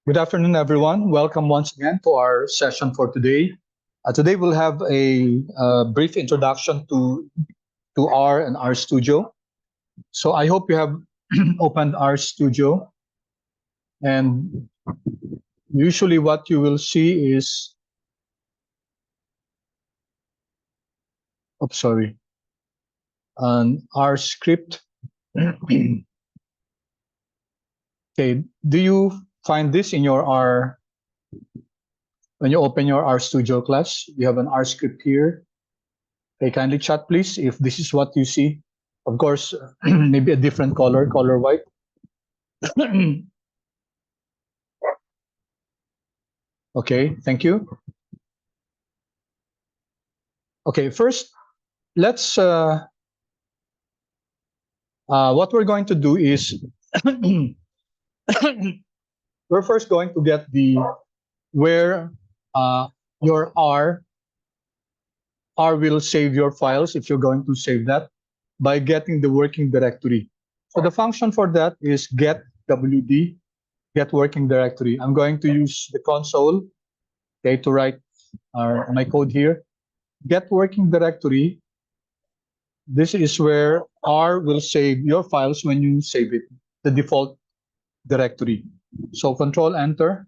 Good afternoon, everyone. Welcome once again to our session for today. Today we'll have a brief introduction to R and R Studio. So I hope you have opened R Studio, and usually what you will see is, an R script. Okay, do you find this in your R? When you open your R Studio class, you have an R script here. Okay, kindly chat please if this is what you see. Of course, maybe a different color white. Okay, thank you. Okay, first, let's, what we're going to do is, we're first going to get where your R will save your files if you're going to save that by getting the working directory. So the function for that is get WD, get working directory. I'm going to use the console, okay, to write my code here. Get working directory. This is where R will save your files when you save it, the default directory. So Control Enter,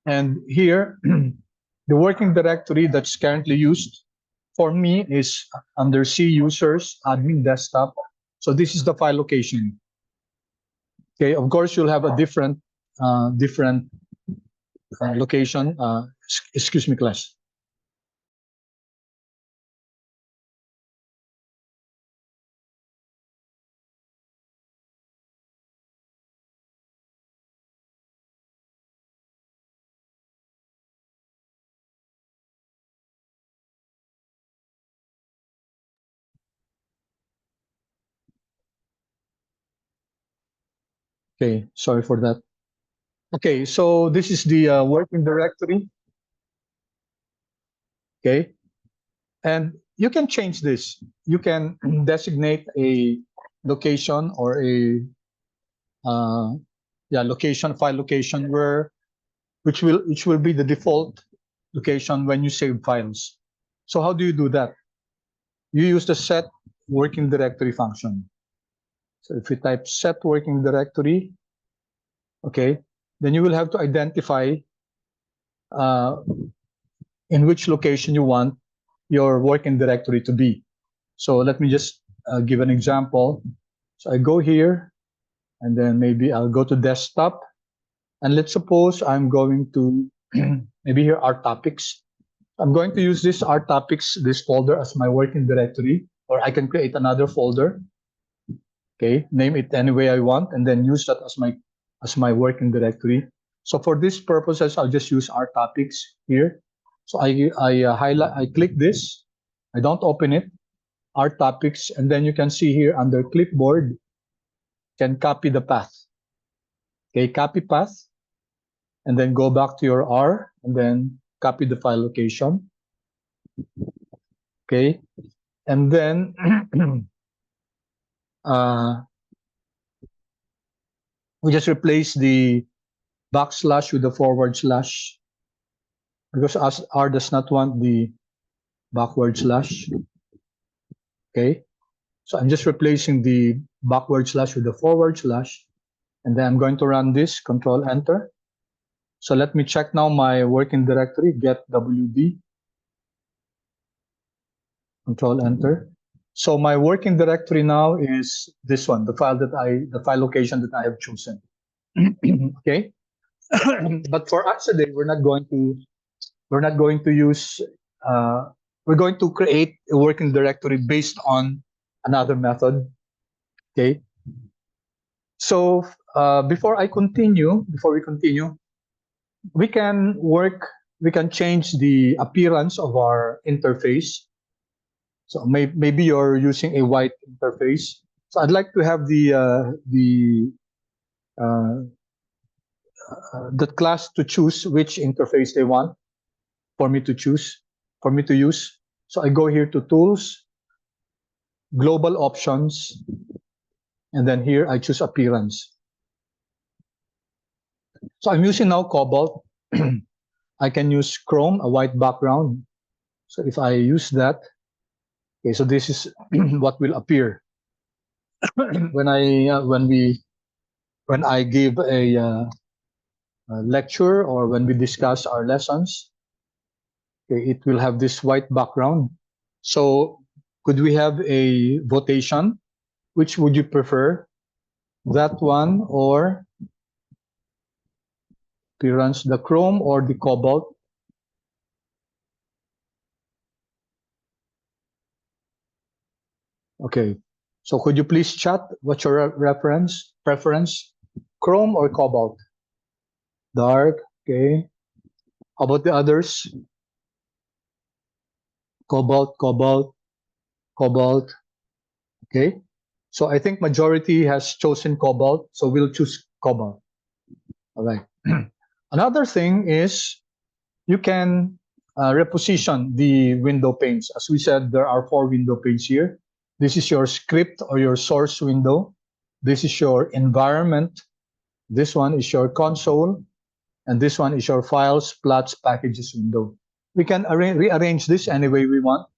and here the working directory that's currently used for me is under C users admin desktop. So this is the file location. Okay, of course you'll have a different location. Excuse me, class. Okay, sorry for that. Okay, so this is the working directory. Okay, and you can change this. You can designate a location or a file location which will be the default location when you save files. So how do you do that? You use the set working directory function. So if you type set working directory, okay, then you will have to identify in which location you want your working directory to be. So let me just give an example. So I go here, and then maybe I'll go to desktop, and let's suppose I'm going to maybe here are topics. I'm going to use this R topics, this folder as my working directory, or I can create another folder. Okay, name it any way I want, and then use that as my working directory. So for this purposes, I'll just use R topics here. So I click this. I don't open it. R topics, and then you can see here under clipboard, can copy the path. Okay, copy path, and then go back to your R, and then copy the file location. Okay, and then we just replace the backslash with the forward slash, because R does not want the backward slash. Okay, so I'm just replacing the backward slash with the forward slash, and then I'm going to run this, Control Enter. So let me check now my working directory, get WD, Control Enter. So my working directory now is this one, the file location that I have chosen. Okay, but for us today, we're not going to use. We're going to create a working directory based on another method. Okay. So before we continue, we can change the appearance of our interface. So maybe you're using a white interface. So I'd like to have the class to choose which interface they want for me to use. So I go here to Tools, Global Options, and then here I choose Appearance. So I'm using now Cobalt. I can use Chrome, a white background. So if I use that, okay, so this is what will appear when I give a lecture or when we discuss our lessons. Okay, it will have this white background. So could we have a votation? Which would you prefer? That one or appearance, the Chrome or the Cobalt? Okay. So could you please chat? What's your preference? Chrome or Cobalt? Dark. Okay. How about the others? Cobalt, Cobalt, Cobalt. Okay. So I think majority has chosen Cobalt. So we'll choose Cobalt. All right. Another thing is you can reposition the window panes. As we said, there are 4 window panes here. This is your script or your source window. This is your environment. This one is your console. And this one is your files, plots, packages window. We can rearrange this any way we want.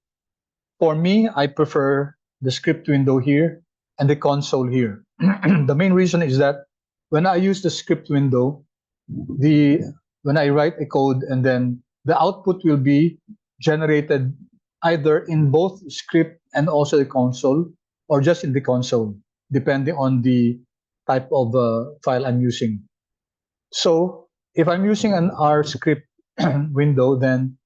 For me, I prefer the script window here and the console here. The main reason is that when I use the script window, when I write a code and then the output will be generated either in both script and also the console or just in the console, depending on the type of file I'm using. So if I'm using an R script window, then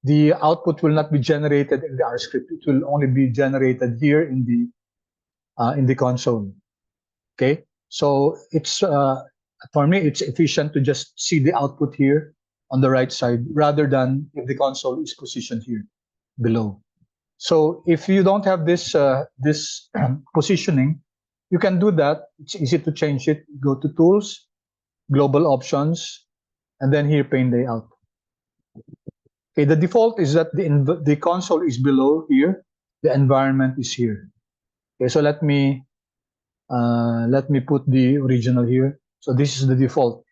the output will not be generated in the R script. It will only be generated here in the console. Okay, so it's for me it's efficient to just see the output here on the right side rather than if the console is positioned here below. So if you don't have this this positioning, you can do that. It's easy to change it. Go to Tools, Global Options, and then here Pane Layout. Okay, the default is that the console is below here, the environment is here. Okay, so let me put the original here. So this is the default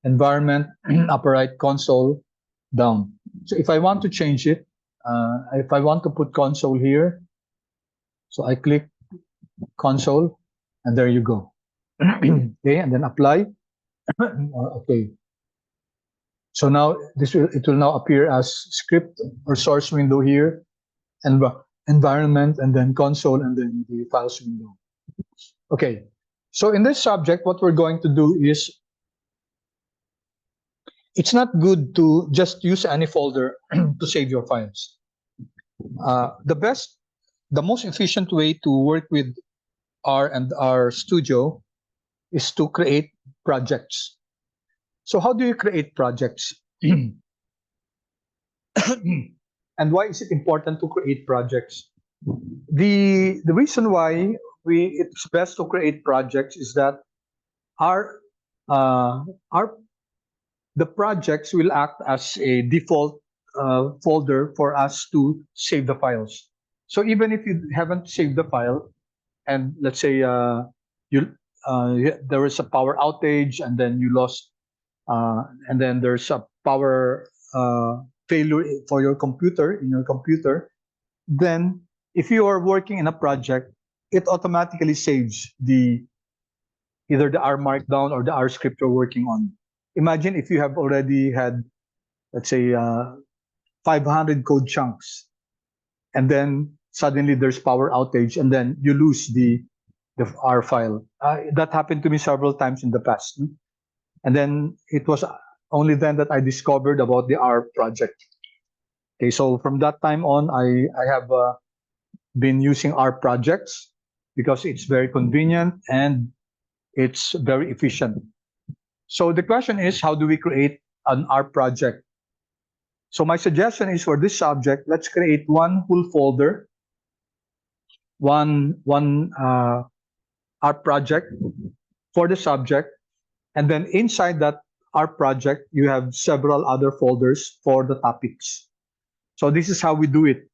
environment, upper right, console, down. So if I want to change it, if I want to put console here, so I click console, and there you go. Okay, and then apply. Okay. So now it will now appear as script or source window here, and environment, and then console, and then the files window. Okay. So in this subject, what we're going to do is, it's not good to just use any folder to save your files. The most efficient way to work with R and R Studio is to create projects. So how do you create projects? And why is it important to create projects? The reason why it's best to create projects is that our the projects will act as a default folder for us to save the files. So even if you haven't saved the file, and let's say there was a power outage, and then you lost, and then there's a power failure for your computer, then if you are working in a project, it automatically saves either the R Markdown or the R script you're working on. Imagine if you have already had, let's say, 500 code chunks, and then suddenly there's power outage, and then you lose the R file. That happened to me several times in the past. And then it was only then that I discovered about the R project. Okay, so from that time on, I have been using R projects because it's very convenient and it's very efficient. So the question is, how do we create an R project? So my suggestion is, for this subject, let's create one full folder, one R project for the subject, and then inside that R project, you have several other folders for the topics. So this is how we do it.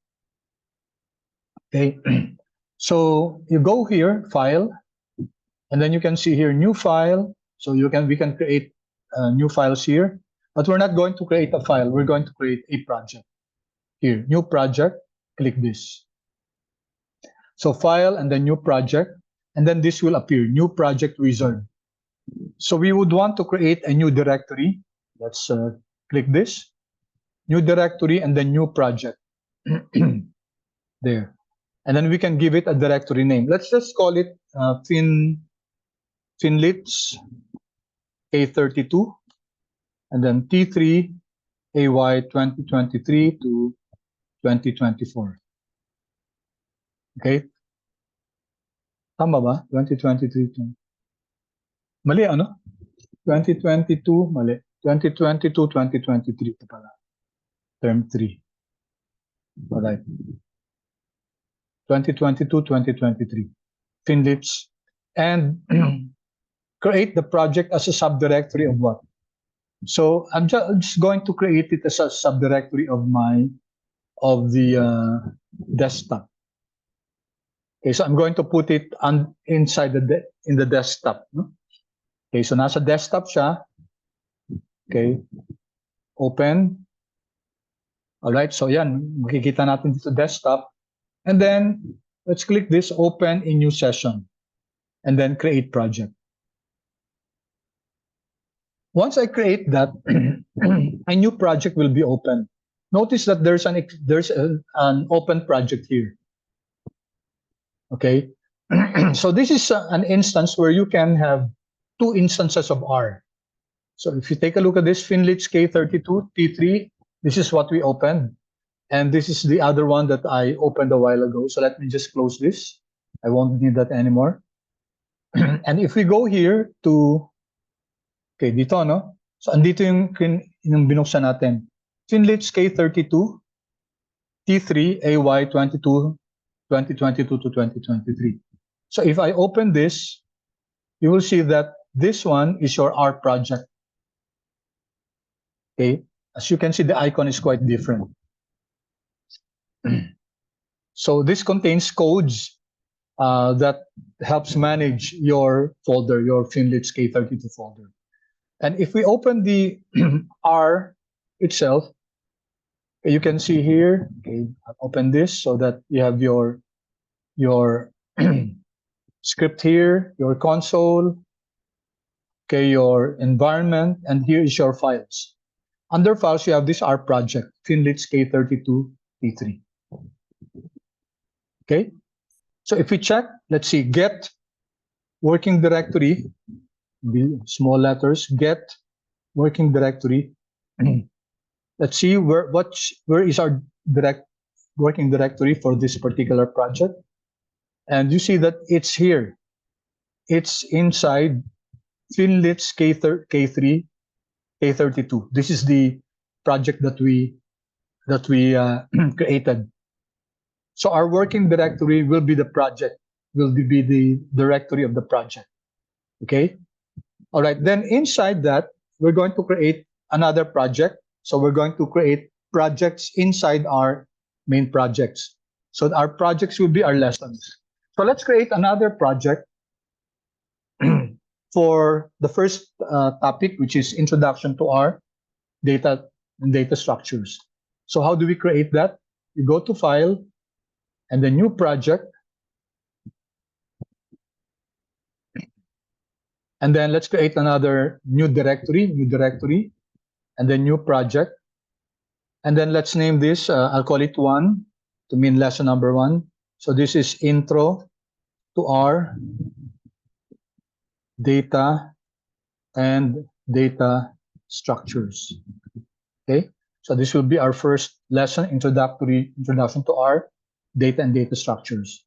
Okay, so you go here, File, and then you can see here New File. So we can create new files here, but we're not going to create a file. We're going to create a project. Here, new project, click this. So file and then new project, and then this will appear, new project wizard. So we would want to create a new directory. Let's click this, new directory, and then new project. There. And then we can give it a directory name. Let's just call it FINLYTS K32, and then T3 AY 2023 to 2024. Okay? Tama ba? 2023 to... Mali, ano? 2022, mali. 2022, 2023 ito pala. Term 3. Alright. 2022, 2023. FINLYTS. And create the project as a subdirectory of what? So I'm just going to create it as a subdirectory of the desktop. Okay, so I'm going to put it inside in the desktop. No? Okay, so nasa desktop siya. Okay, open. All right, so yan, makikita natin dito desktop. And then let's click this, open in new session, and then create project. Once I create that, a new project will be open. Notice that there's an open project here. Okay, so this is an instance where you can have two instances of R. So if you take a look at this FINLYTS K32 T3, this is what we opened. And this is the other one that I opened a while ago. So let me just close this. I won't need that anymore. And if we go here to, okay, dito, no? So andito yung binuksan natin. FINLYTS K32 T3 AY 2022 to 2023. So if I open this, you will see that this one is your R project. Okay, as you can see, the icon is quite different. So this contains codes that helps manage your folder, your FINLYTS K32 folder. And if we open the R itself, you can see here, okay, I'll open this so that you have your script here, your console, okay, your environment, and here is your files. Under files, you have this R project, FINLYTS K32 T3. Okay, so if we check, let's see, get working directory, the small letters, get working directory. Let's see where is our working directory for this particular project. And you see that it's here. It's inside FINLYTS K32. This is the project that we created. So our working directory will be the project, will be the directory of the project. Okay. All right. Then inside that, we're going to create another project. So we're going to create projects inside our main projects. So our projects will be our lessons. So let's create another project for the first topic, which is introduction to our data and data structures. So how do we create that? You go to File, and the new project. And then let's create another new directory, and then new project. And then let's name this, I'll call it 1 to mean lesson number 1. So this is intro to our data and data structures. Okay, so this will be our first lesson, introduction to our data and data structures.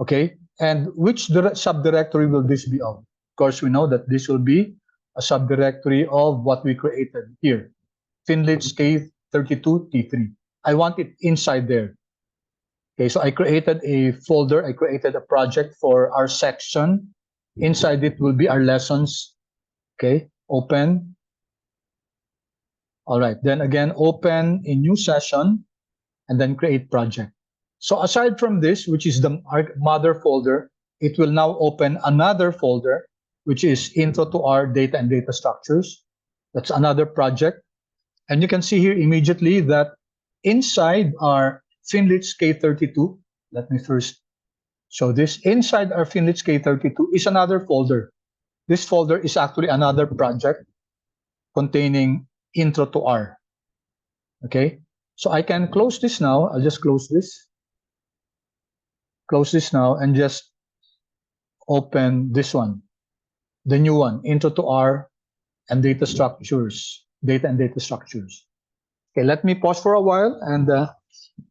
Okay, and which subdirectory will this be of? Of course, we know that this will be a subdirectory of what we created here, FINLYTS K32 T3. I want it inside there. Okay, so I created a folder, I created a project for our section. Inside it will be our lessons. Okay, open. All right, then again, open a new session and then create project. So aside from this, which is our mother folder, it will now open another folder, which is intro to our data and data structures. That's another project. And you can see here immediately that inside our FINLYTS K32, let me first show this. Inside our FINLYTS K32 is another folder. This folder is actually another project containing intro to R. Okay, so I can close this now. I'll just close this now, and just open this one, the new one, intro to R and data structures, data and data structures. Okay, let me pause for a while and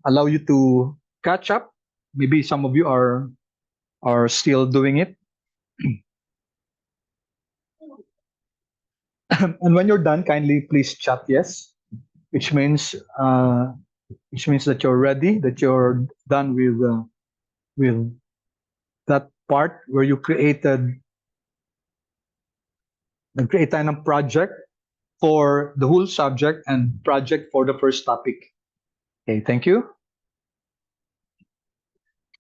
allow you to catch up. Maybe some of you are still doing it. And when you're done, kindly please chat yes, which means that you're ready, that you're done with that part where you created a project for the whole subject and project for the first topic. Okay, thank you.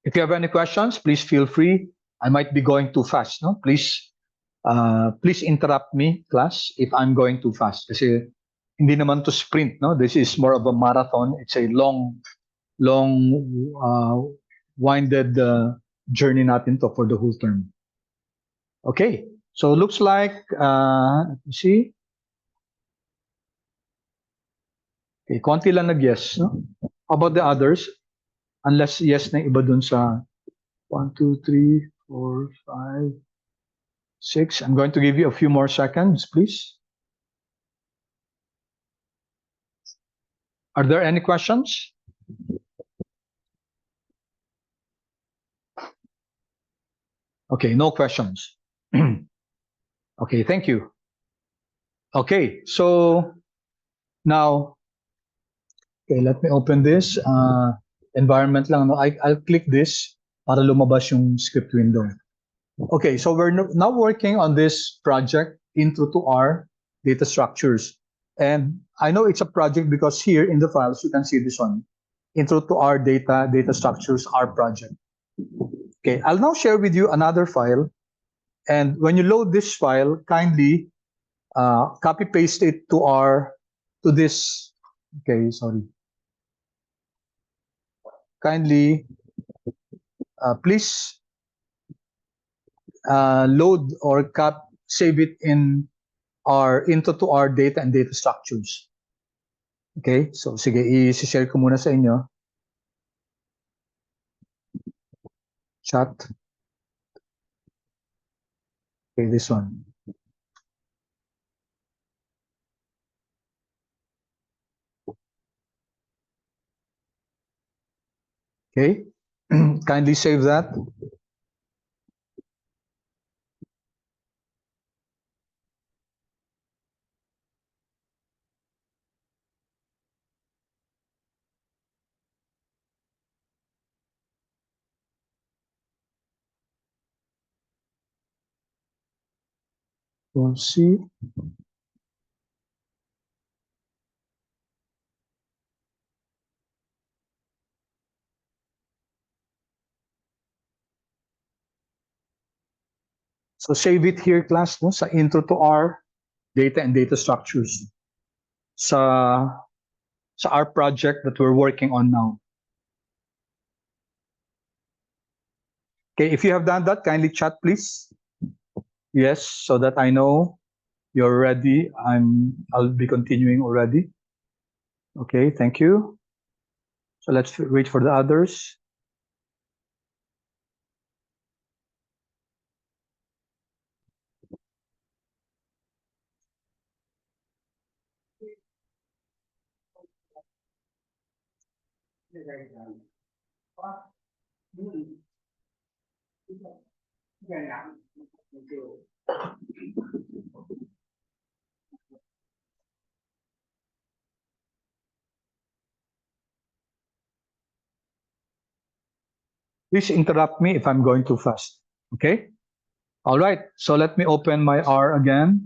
If you have any questions, please feel free. I might be going too fast, no? Please interrupt me, class, if I'm going too fast. Kasi hindi naman to sprint, no? This is more of a marathon. It's a long, winded journey natin to for the whole term. Okay, so looks like, let me see. Okay, konti lang nag-yes, no? How about the others? Unless yes na iba dun sa 1, 2, 3, 4, 5, 6. I'm going to give you a few more seconds, please. Are there any questions? Okay, no questions. Okay, thank you. Okay, so now, okay, let me open this. Environment lang. No? I'll click this para lumabas yung script window. Okay, so we're now working on this project, Intro to R, Data Structures. And I know it's a project because here in the files, you can see this one, Intro to R, Data Structures, R project. Okay, I'll now share with you another file. And when you load this file, kindly copy paste it to this. Okay, sorry. Kindly, please load or save it in our Intro to R data and data structures. Okay, so sige, i-share ko muna sa inyo. Chat. Okay, this one. Okay, kindly save that. We'll see. So save it here, class, no, sa Intro to R, data and data structures. Sa our project that we're working on now. Okay, if you have done that, kindly chat, please. Yes, so that I know you're ready. I'll be continuing already. Okay, thank you. So let's wait for the others. Please interrupt me if I'm going too fast. Okay? All right. So let me open my R again.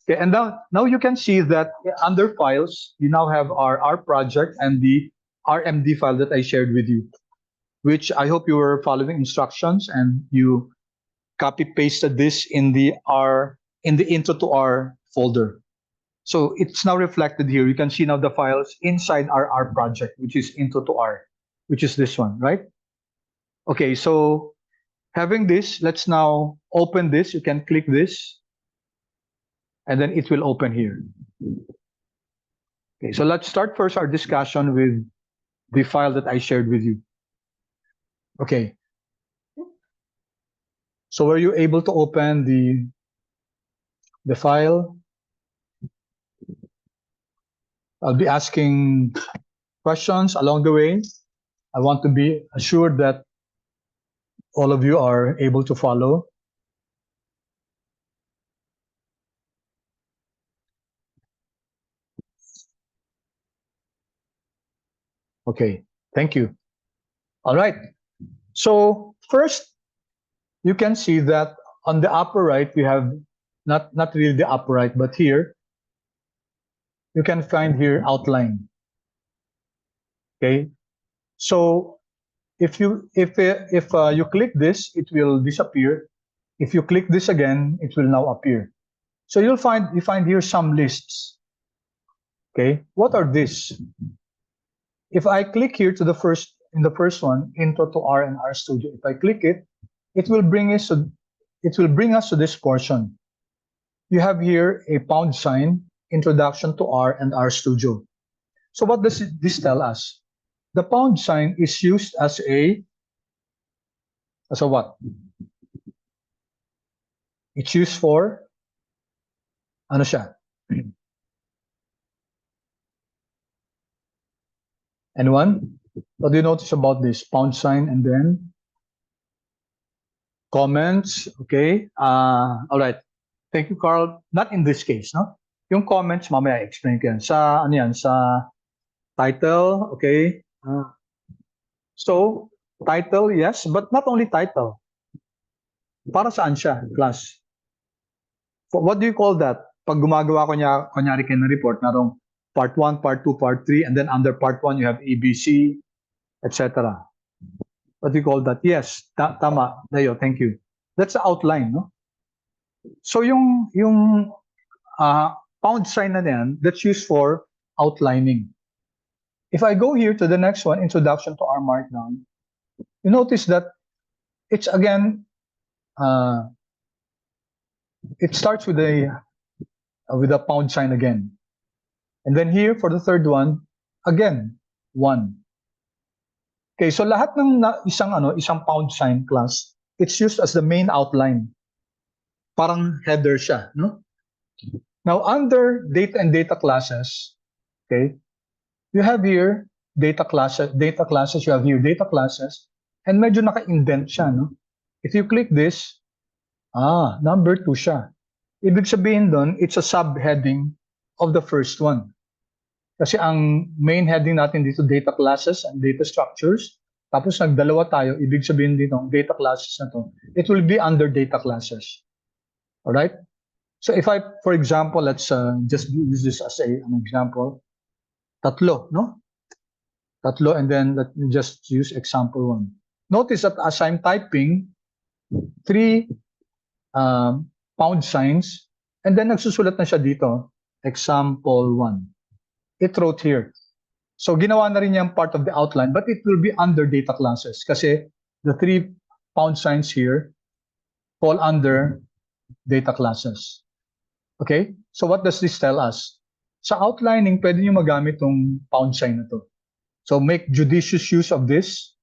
Okay, and now you can see that under files, you now have our R project and the RMD file that I shared with you, which I hope you were following instructions and you copy pasted this in the Intro to R folder. So it's now reflected here. You can see now the files inside our R project, which is intro to R, which is this one, right? Okay, so having this, let's now open this. You can click this, and then it will open here. Okay, so let's start first our discussion with the file that I shared with you. Okay. So were you able to open the file? I'll be asking questions along the way. I want to be assured that all of you are able to follow. Okay, thank you. All right. So first, you can see that on the upper right, we have not really the upper right, but here, you can find here outline. Okay. So if you click this, it will disappear. If you click this again, it will now appear. So you find here some lists. Okay, what are these? If I click here to the first one, Intro to R and R Studio, if I click it, it will bring us to this portion. You have here a #, Introduction to R and R Studio. So what does this tell us? The # is used as a what? It's used for ano siya? Anyone? What do you notice about this? # and then comments. Okay. All right. Thank you, Carl. Not in this case, no? Yung comments, mamaya explain ko yan. Sa, ano yan? Sa title, okay? So, title, yes, but not only title. Para saan siya, class? What do you call that? Pag gumagawa ko kunyari kayo ng report, narong part 1, part 2, part 3, and then under part 1, you have ABC, etc. What do you call that? Yes, tama. Dayo, thank you. That's the outline, no? So yung # na yan, that's used for outlining. If I go here to the next one, Introduction to R Markdown, you notice that it's again, it starts with a # again. And then here for the third one, again, 1. Okay, so lahat ng isang # class, it's used as the main outline. Parang header siya, no? Now, under data and data classes, okay, you have here data classes, you have here data classes, and medyo naka-indent siya, no? If you click this, number 2 siya. Ibig sabihin doon, it's a subheading of the first one. Kasi ang main heading natin dito, data classes and data structures. Tapos nagdalawa tayo, ibig sabihin dito, data classes na to, it will be under data classes. All right? So if I, for example, let's just use this as an example. Tatlo, no? Tatlo, and then let me just use example 1. Notice that as I'm typing, 3 #, and then nagsusulat na siya dito, example 1. It wrote here. So ginawa na rin niyang part of the outline, but it will be under data classes kasi the 3 # here fall under data classes. Okay? So what does this tell us? Sa outlining, pwede niyo magamit tong # na to. So make judicious use of this.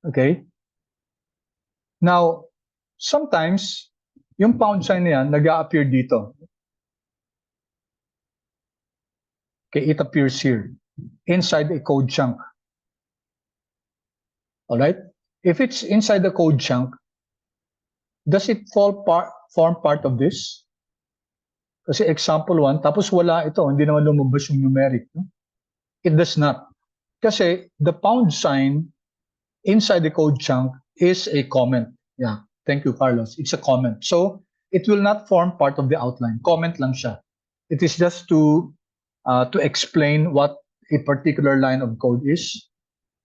Okay? Now, sometimes, yung # na yan, nag-a-appear dito. Okay, it appears here, inside a code chunk. All right? If it's inside the code chunk, does it form part of this? Kasi example 1, tapos wala ito, hindi naman lumabas yung numeric. No? It does not. Kasi the # inside the code chunk is a comment. Yeah, thank you, Carlos. It's a comment. So it will not form part of the outline. Comment lang siya. It is just to explain what a particular line of code is.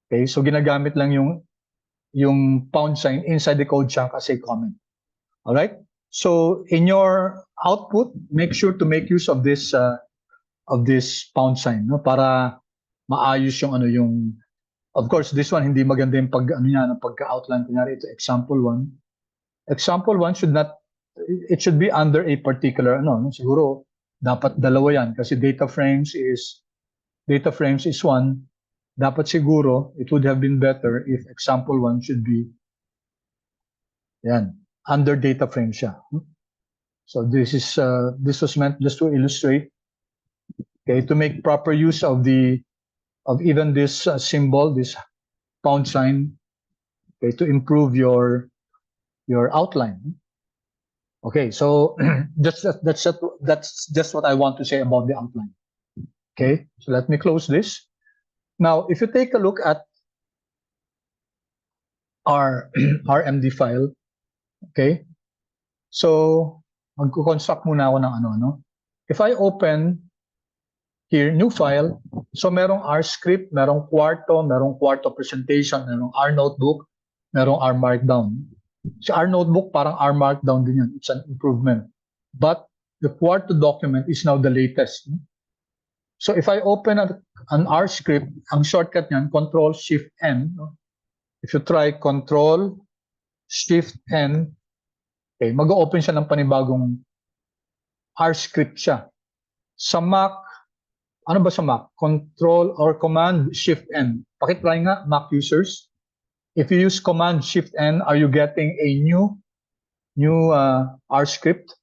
Okay, so ginagamit lang yung # inside the code chunk as a comment. All right. So in your output, make sure to make use of this of this pound sign, no? Para maayos yung of course, this one hindi maganda yung pagka-outline. Kunyari ito, example 1. Example 1 it should be under a particular, siguro, dapat dalawa yan kasi data frames is 1. Dapat siguro, it would have been better if example 1 should be, yan, under data frame siya. So this was meant just to illustrate, okay, to make proper use of even this symbol, this pound sign, okay, to improve your outline. Okay, so that's just what I want to say about the outline. Okay, so let me close this. Now, if you take a look at our RMD file, okay, so magko-construct muna ako ng If I open here, new file, so merong R script, merong kwarto presentation, merong R notebook, merong R markdown. Si R notebook parang R markdown din yan. It's an improvement. But the kwarto document is now the latest. So if I open an R script, ang shortcut niyan, Control-Shift-N. If you try Control-Shift-N, okay, mag-open siya ng panibagong R script siya. Sa Mac, ano ba sa Mac? Control or Command-Shift-N. Pakitry nga, Mac users. If you use Command-Shift-N, are you getting a new R script?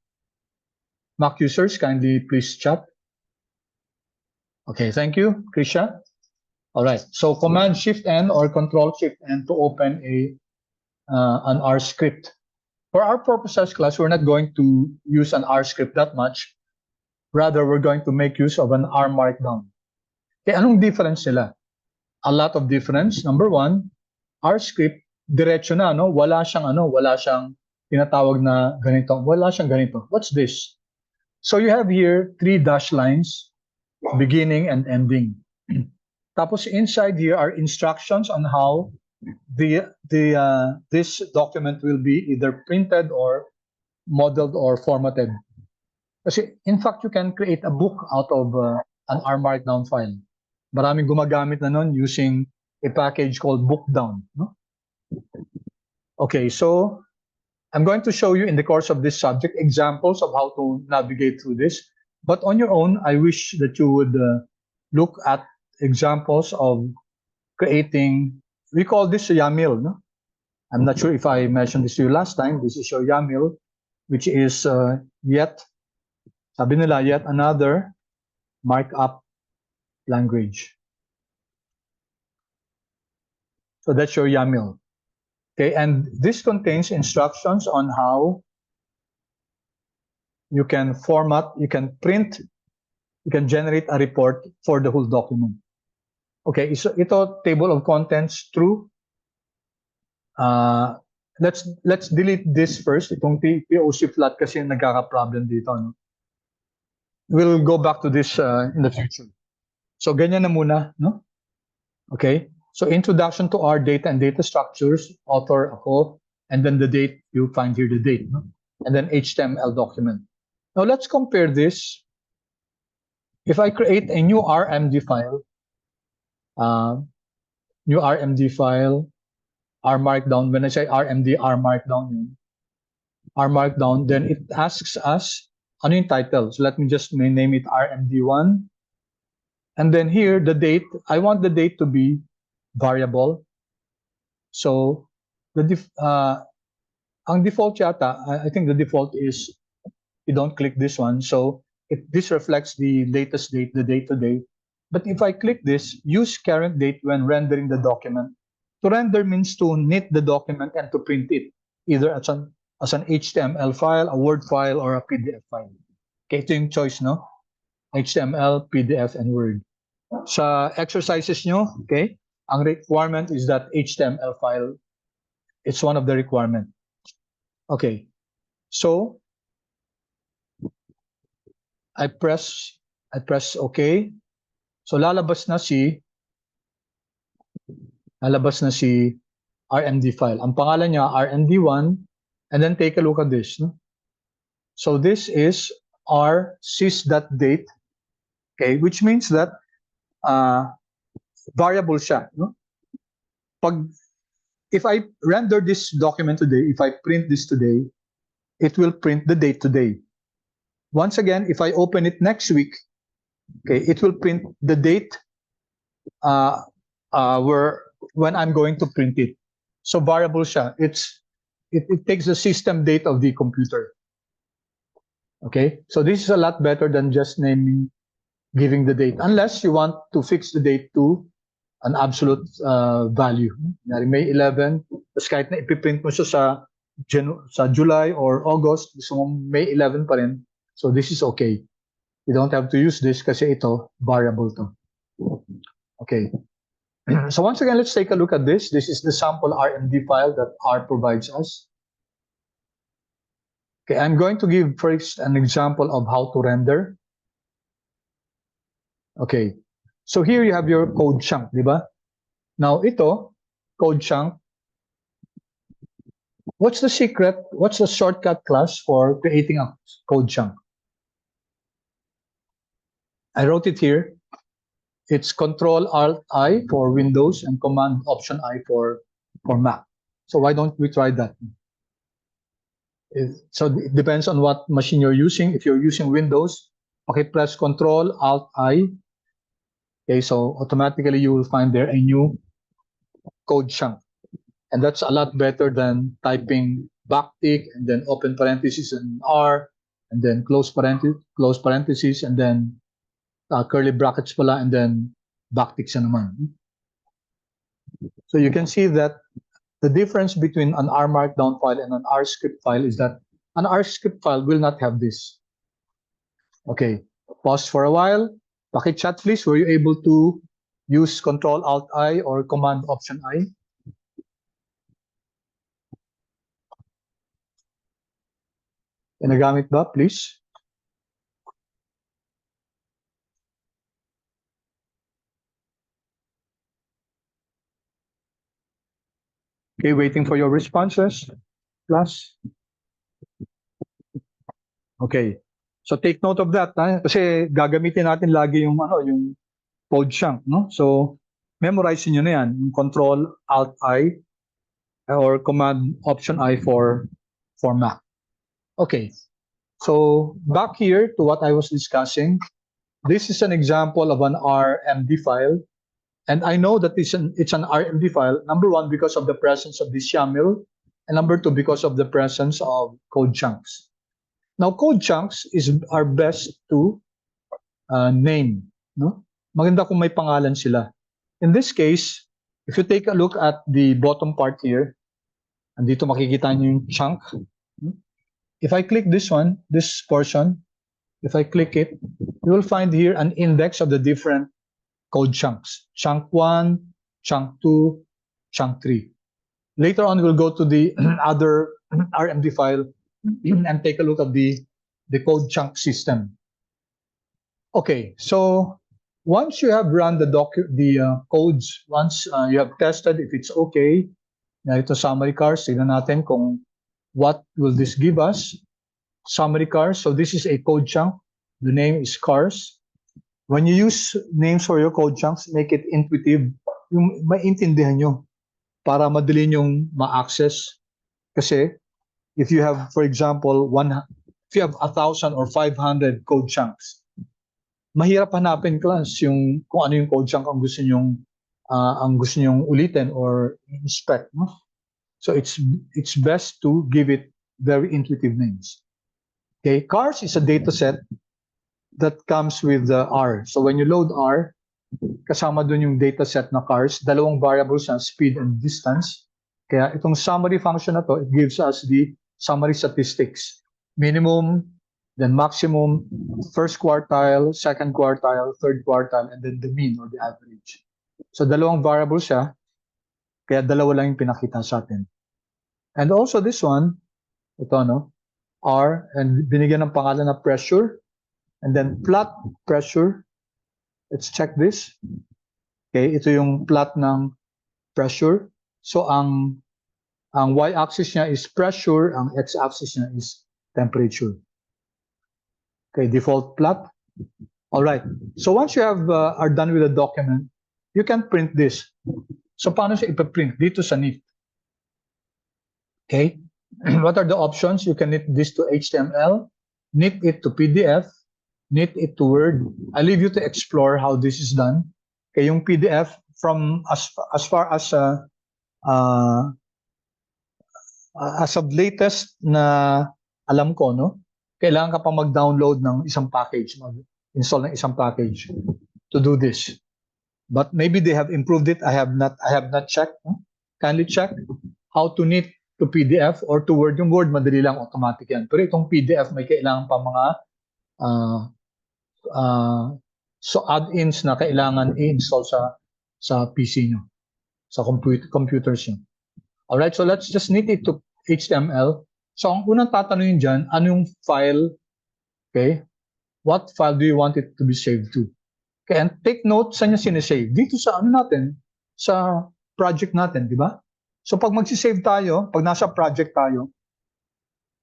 Mac users, kindly please chat. Okay, thank you, Krisha. All right, so Command-Shift-N or Control-Shift-N to open an R script. For our purposes class, we're not going to use an R script that much. Rather, we're going to make use of an R markdown. Okay, anong difference sila? A lot of difference. Number 1, R script, diretso na, wala siyang tinatawag na ganito. Wala siyang ganito. What's this? So you have here 3 dash lines, beginning and ending. Tapos inside here are instructions on how this document will be either printed or modeled or formatted. Kasi in fact, you can create a book out of an R markdown file. Maraming gumagamit na nun using a package called Bookdown. Okay, so I'm going to show you in the course of this subject examples of how to navigate through this. But on your own, I wish that you would look at examples of creating, we call this a YAML. I'm not sure if I mentioned this to you last time. This is your YAML, which is yet another markup language. So that's your YAML. Okay, and this contains instructions on how you can format, you can print, you can generate a report for the whole document. Okay, so ito table of contents true. Let's delete this first. Itong POC flat kasi nagkaka-problem dito. We'll go back to this in the future. So ganyan na muna, no? Okay. So introduction to our data and data structures, author ako, and then the date, you find here the date, no? And then HTML document. Now let's compare this. If I create a new RMD file, R markdown, when I say RMD, R markdown, then it asks us, ano yung title? So let me just name it RMD1. And then here, the date, I want the date to be variable. So ang default yata, I think the default is you don't click this one. So this reflects the latest date, the date today. But if I click this, use current date when rendering the document. To render means to knit the document and to print it, either as an HTML file, a Word file, or a PDF file. Okay, ito yung choice, no? HTML, PDF, and Word. Sa exercises nyo, okay, ang requirement is that HTML file. It's one of the requirements. Okay, so I press OK. So lalabas na si RMD file. Ang pangalan niya RMD1, and then take a look at this. No? So this is our sys.date Okay, which means that variable siya. No? If I render this document today, if I print this today, it will print the date today. Once again, if I open it next week, okay, it will print the date when I'm going to print it. So variable siya. It takes the system date of the computer. Okay, so this is a lot better than just giving the date, unless you want to fix the date to an absolute value. May 11, tapos kahit na ipiprint mo siya sa July or August, gusto mo May 11 pa rin. So this is okay. You don't have to use this kasi ito, variable to. Okay. So once again, let's take a look at this. This is the sample RMD file that R provides us. Okay, I'm going to give first an example of how to render. Okay, so here you have your code chunk, di ba? Now ito, code chunk, what's the secret? What's the shortcut class for creating a code chunk? I wrote it here. It's Control-Alt-I for Windows and Command-Option-I for Mac. So why don't we try that? So it depends on what machine you're using. If you're using Windows, okay, press Control-Alt-I. Okay, so automatically you will find there a new code chunk. And that's a lot better than typing backtick and then open parentheses and R and then close parentheses and then curly brackets pala and then backtick siya naman. So you can see that the difference between an R Markdown file and an R script file is that an R script file will not have this. Okay, pause for a while. Paki-chat please, were you able to use Control-Alt-I or Command-Option-I? Nagamit ba, please? Okay, waiting for your responses, class. Okay. So take note of that, kasi gagamitin natin lagi yung code chunk, no? So memorize niyo na yan, yung Control-Alt-I or Command-Option-I for Mac. Okay. So back here to what I was discussing. This is an example of an RMD file. And I know that it's an RMD file, number one, because of the presence of this YAML, and number two, because of the presence of code chunks. Now, code chunks are best to name. No? Maganda kung may pangalan sila. In this case, if you take a look at the bottom part here, andito makikita niyo yung chunk. If I click this portion, if I click it, you will find here an index of the different code chunks. Chunk 1, chunk 2, chunk 3. Later on, we'll go to the other RMD file and take a look at the code chunk system. Okay, so once you have run the codes, once you have tested if it's okay, na ito summary cars, tignan natin kung what will this give us. Summary cars, so this is a code chunk. The name is cars. When you use names for your code chunks, make it intuitive, yung maintindihan nyo para madali nyong ma-access. Kasi if you have, for example, if you have 1,000 or 500 code chunks, mahirap hanapin class kung ano yung code chunk ang gusto nyong ulitin or inspect. No? So it's best to give it very intuitive names. Okay, cars is a data set that comes with the R. So when you load R, kasama dun yung data set na cars, dalawang variables na speed and distance. Kaya itong summary function na to, it gives us the summary statistics. Minimum, then maximum, first quartile, second quartile, third quartile, and then the mean or the average. So dalawang variables siya, kaya dalawa lang yung pinakita sa atin. And also this one, ito no, R, and binigyan ng pangalan na pressure, and then plot pressure. Let's check this. Okay, ito yung plot ng pressure. So ang y-axis niya is pressure, ang x-axis niya is temperature. Okay, default plot. All right. So once you are done with the document, you can print this. So paano siya ipaprint? Dito sa knit. Okay. What are the options? You can knit this to HTML, knit it to PDF, knit it to Word. I leave you to explore how this is done. Okay, yung PDF from as far as of latest na alam ko, no? Kailangan ka pa mag-download ng isang package, mag-install ng isang package to do this. But maybe they have improved it. I have not checked. No? Kindly check how to knit to PDF or to Word. Yung Word, madali lang, automatic yan. Pero itong PDF, may kailangan pa mga so add-ins na kailangan i-install sa PC nyo, sa computers nyo. Alright, so let's just knit it to HTML. So ang unang tatanungin dyan, ano yung file? Okay, what file do you want it to be saved to? Okay, and take note, saan niya sinesave? Dito sa ano natin, sa project natin, di ba? So pag magsisave tayo, pag nasa project tayo,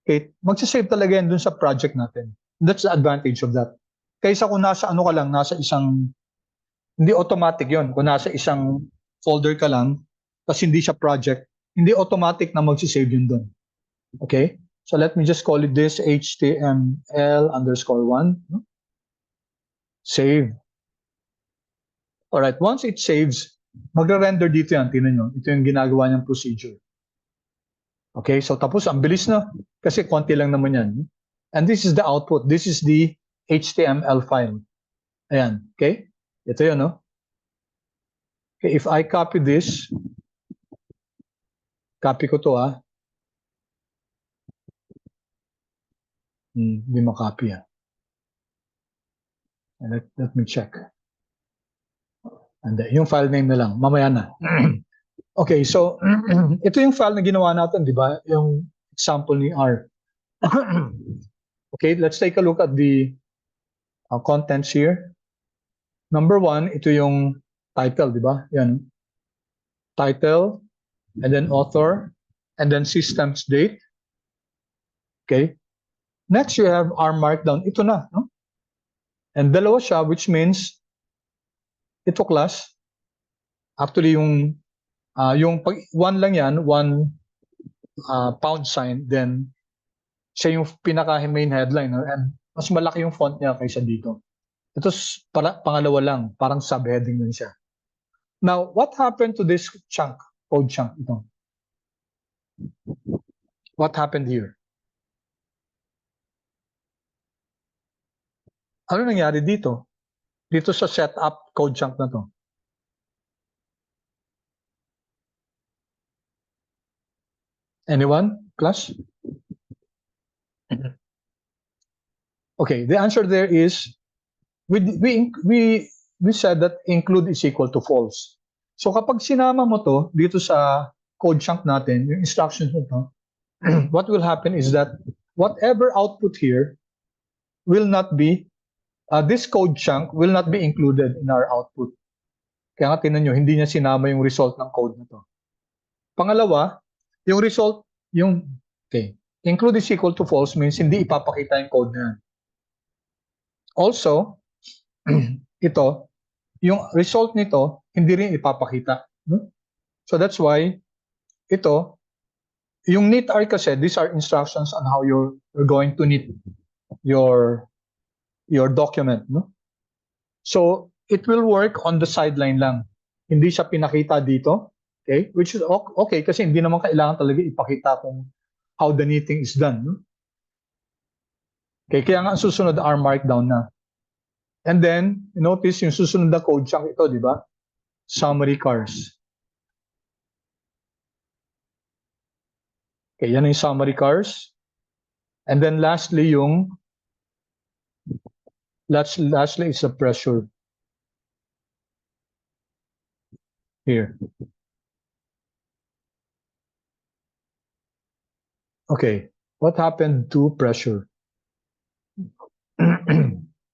okay, magsisave talaga yan dun sa project natin. That's the advantage of that. Kaysa kung nasa ano ka lang, nasa isang, hindi automatic yon. Kung nasa isang folder ka lang, tapos hindi siya project, hindi automatic na magsisave yun dun. Okay? So let me just call it this HTML_1. Save. Alright, once it saves, magre-render dito yan. Tingnan nyo. Ito yung ginagawa niyang procedure. Okay, so tapos ang bilis na. Kasi konti lang naman yan. And this is the output. This is the HTML file. Ayan. Okay? Ito yun, no? Okay, if I copy this, copy ko to, hindi makopy, Let me check. And yung file name na lang, mamaya na. Okay, so ito yung file na ginawa natin, di ba? Yung example ni R. Okay, let's take a look at the contents here. Number 1, ito yung title, di ba? Yan. Title, and then author, and then systems date. Okay. Next, you have R markdown. Ito na, no? And dalawa siya, which means ito class. Actually, yung pag 1 lang yan, 1 pound sign, then siya yung pinaka-main headline, no? And mas malaki yung font niya kaysa dito. Ito pangalawa lang, parang subheading lang siya. Now, what happened to this chunk, code chunk ito? What happened here? Ano nangyari dito? Dito sa setup code chunk na to. Anyone? Class? Okay, the answer there is we said that include is equal to false. So kapag sinama mo to dito sa code chunk natin, yung instructions nito, what will happen is that whatever output here will not be, this code chunk will not be included in our output. Kaya nga tinan nyo, hindi niya sinama yung result ng code na to. Pangalawa, yung result, okay, include is equal to false means hindi ipapakita yung code na yan. Also, ito, yung result nito, hindi rin ipapakita. So that's why, ito, yung knit R kasi, these are instructions on how you're going to knit your document. No? So, it will work on the sideline lang. Hindi siya pinakita dito. Okay? Which is okay kasi hindi naman kailangan talaga ipakita kung how the knitting is done. No? Okay, kaya nga susunod R markdown na. And then, notice yung susunod na code chunk ito, di ba? Summary cars. Okay, yan yung summary cars. And then lastly, lastly is the pressure. Here. Okay, what happened to pressure?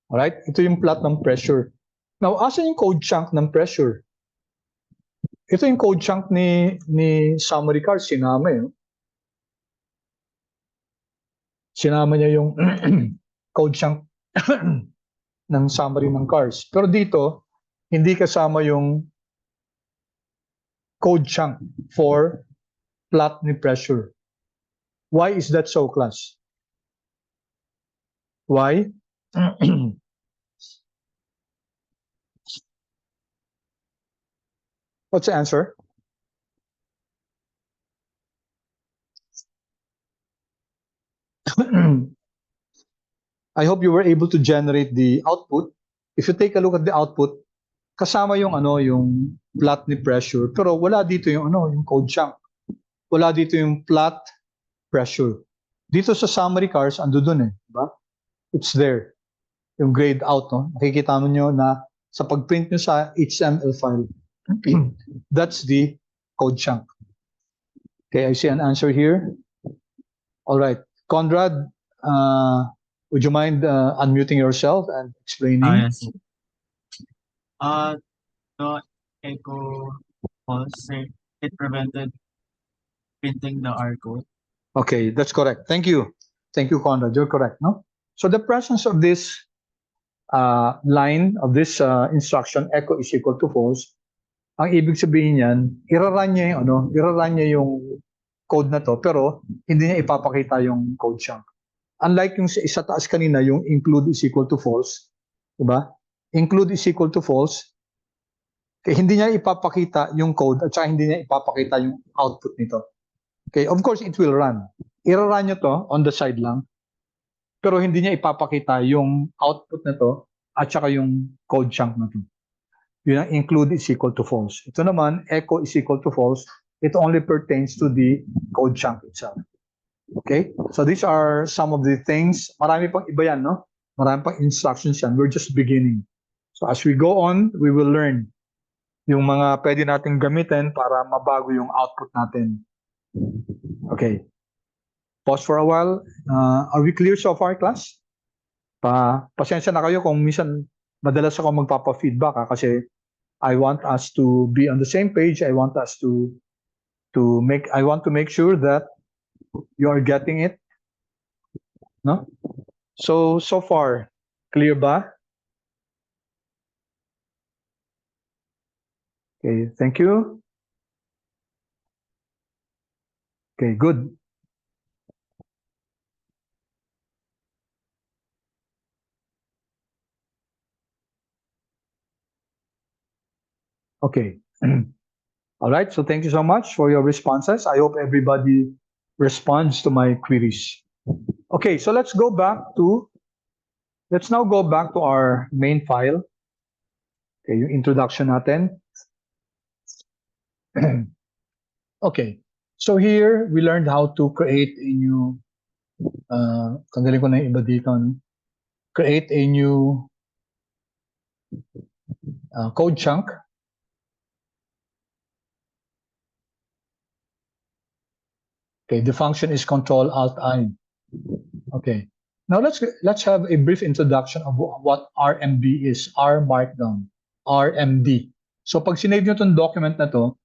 Alright, ito yung plot ng pressure. Now, asan yung code chunk ng pressure? Ito yung code chunk ni summary cars, sinama eh. Sinama niya yung code chunk ng summary ng cars. Pero dito, hindi kasama yung code chunk for plot ni pressure. Why is that so, class? Why? What's the answer? I hope you were able to generate the output. If you take a look at the output, kasama yung yung plot ni pressure, pero wala dito yung yung code chunk. Wala dito yung plot pressure. Dito sa summary cars, ando dun diba? It's there. Yung grayed out, no? Nakikita nyo na sa pag-print nyo sa HTML file, that's the code chunk. Okay, I see an answer here. All right. Conrad, would you mind unmuting yourself and explaining? Yes. The echo pulse, it prevented printing the R code. Okay, that's correct. Thank you. Thank you, Conrad. You're correct, no? So the presence of this line, of this instruction, echo is equal to false, ang ibig sabihin niyan, iraran niya yung iraran niya yung code na to, pero hindi niya ipapakita yung code chunk. Unlike yung sa taas kanina, yung include is equal to false, diba? Include is equal to false, kaya hindi niya ipapakita yung code at saka hindi niya ipapakita yung output nito. Okay, of course, it will run. Iraran niyo to on the side lang, pero hindi niya ipapakita yung output na to at saka yung code chunk na to. Yun ang include is equal to false. Ito naman, echo is equal to false. It only pertains to the code chunk itself. Okay? So these are some of the things. Marami pang iba yan, no? Marami pang instructions yan. We're just beginning. So as we go on, we will learn yung mga pwede natin gamitin para mabago yung output natin. Okay. Pause for a while. Are we clear so far, class? Pasensya na kayo kung minsan madalas ako magpapa-feedback kasi I want us to be on the same page. I want us to make sure that you are getting it. No? So far, clear ba? Okay, thank you. Okay, good. Okay. All right, so thank you so much for your responses. I hope everybody responds to my queries. Okay, so let's now go back to our main file. Okay, yung introduction natin. Okay, so here we learned how to create a new, tanggalin ko na yung iba dito, create a new code chunk. Okay, the function is Control-Alt-I. Okay, now let's have a brief introduction of what RMD is, R Markdown, RMD. So pag sinave nyo itong document na to,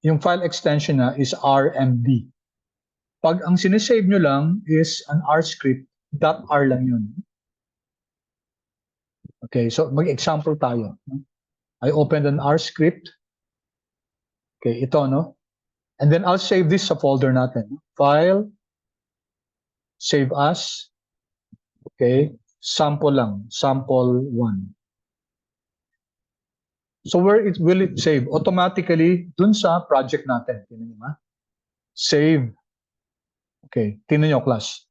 yung file extension na is RMD. Pag ang sinesave nyo lang is an R script, .r lang yun. Okay, so mag-example tayo. I opened an R script. Okay, ito, no? And then I'll save this sa folder natin. File, save as, okay, sample lang, sample1. So where will it save? Automatically, dun sa project natin. Tingnan nyo, ha? Save. Okay, tingnan nyo, class.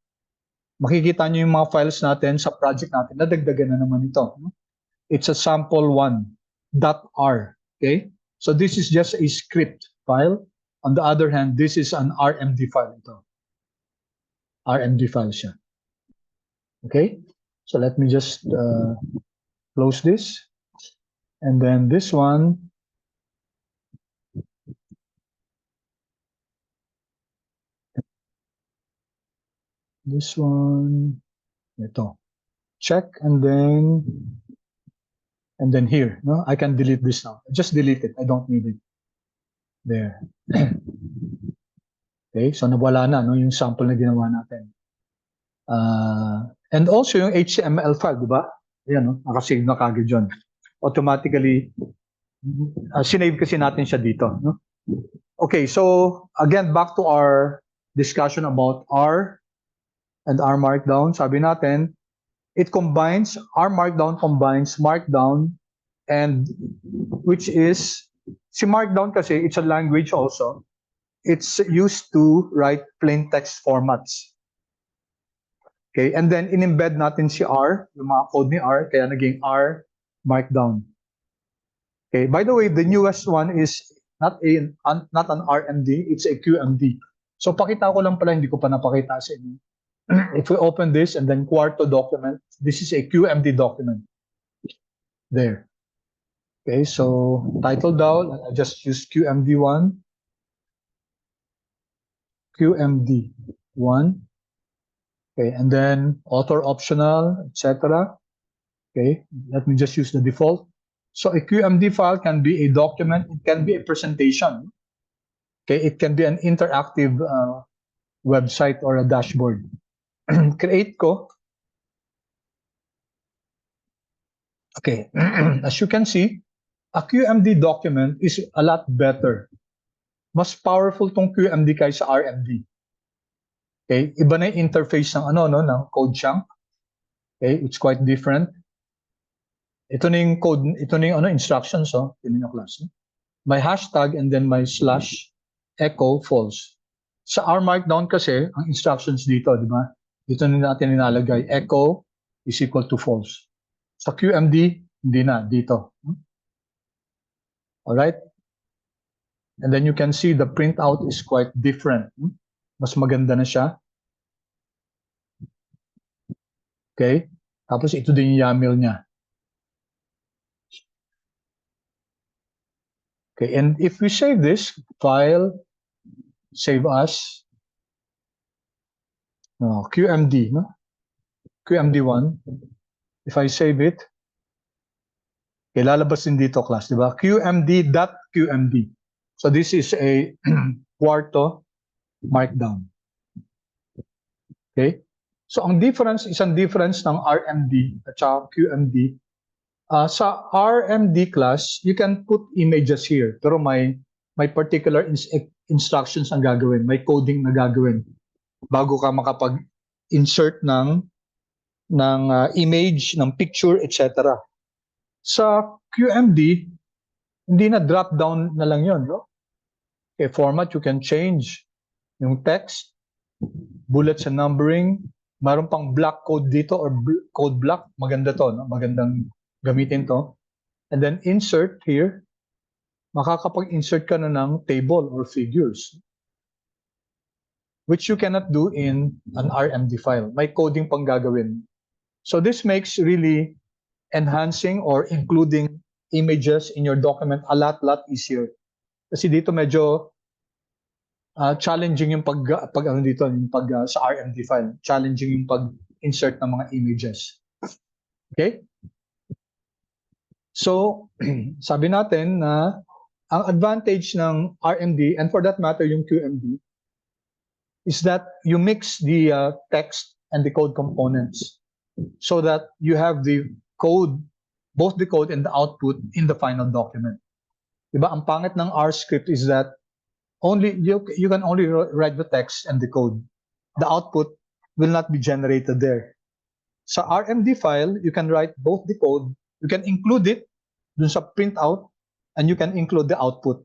Makikita nyo yung mga files natin sa project natin. Nadagdagan na naman ito. It's a sample1.r. Okay? So this is just a script file. On the other hand, this is an RMD file. Ito. RMD file siya. Okay? So let me just close this. And then this one, ito. Check and then here, no? I can delete this now. Just delete it. I don't need it. There. Okay, so nawala na, no, yung sample na ginawa natin. And also yung HTML file, di ba? Ayan, no? Nakasave na kagad yun. Automatically, sinave kasi natin siya dito. No? Okay, so again, back to our discussion about R and R Markdown. Sabi natin, R Markdown combines Markdown and which is, si Markdown kasi, it's a language also. It's used to write plain text formats. Okay, and then in-embed natin si R, yung mga code ni R, kaya naging R Markdown. Okay, by the way, the newest one is not an RMD, it's a QMD. So pakita ko lang pala, hindi ko pa napakita sa inyo. If we open this and then Quarto document, this is a QMD document. There. Okay, so title down, I just use QMD1. QMD1. Okay, and then author optional, etc. Okay, let me just use the default. So a QMD file can be a document, it can be a presentation. Okay, it can be an interactive website or a dashboard. Create ko. Okay, as you can see, a QMD document is a lot better. Mas powerful tong QMD kaysa RMD. Okay, iba na yung interface ng ng code chunk. Okay, it's quite different. Ito na yung code, ito na yung instructions, yun yung class. My hashtag and then my slash echo false. Sa R Markdown kasi, ang instructions dito, di ba? Dito na natin nilalagay, echo is equal to false. Sa QMD, hindi na, dito. Alright? And then you can see the printout is quite different. Mas maganda na siya. Okay? Tapos ito din yung YAML niya. Okay, and if we save this, file, save as, QMD, QMD1. If I save it, okay, lalabas din dito, class, di ba? QMD.QMD. So this is a Quarto Markdown. Okay? So ang difference, isang difference ng RMD at saka QMD. Sa RMD class, you can put images here, pero may particular instructions ang gagawin, may coding na gagawin bago ka makapag-insert ng image, ng picture, etc. Sa QMD, hindi na drop down na lang yun, no? Okay, format, you can change yung text, bullets and numbering, mayroon pang block code dito or code block, maganda to, no? Magandang gamitin to. And then insert here, makakapag-insert ka na ng table or figures, which you cannot do in an RMD file. May coding pang gagawin. So this makes really enhancing or including images in your document a lot easier. Kasi dito medyo challenging yung sa RMD file. Challenging yung pag-insert ng mga images. Okay? So, sabi natin na ang advantage ng RMD, and for that matter, yung QMD, is that you mix the text and the code components so that you have the code, both the code and the output in the final document. Diba? Ang pangit ng R script is that you can only write the text and the code. The output will not be generated there. Sa RMD file, you can write both the code, you can include it dun sa printout, and you can include the output.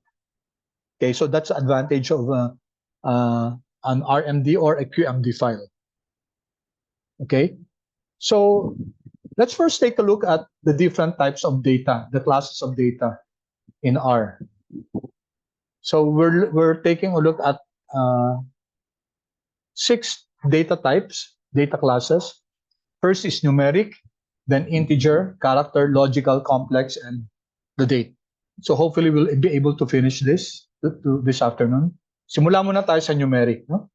Okay, so that's the advantage of an RMD or a QMD file. Okay, so let's first take a look at the different types of data, the classes of data in R. So we're taking a look at 6 data types, data classes. First is numeric, then integer, character, logical, complex, and the date. So hopefully we'll be able to finish this this afternoon. Simula muna tayo sa numeric. No?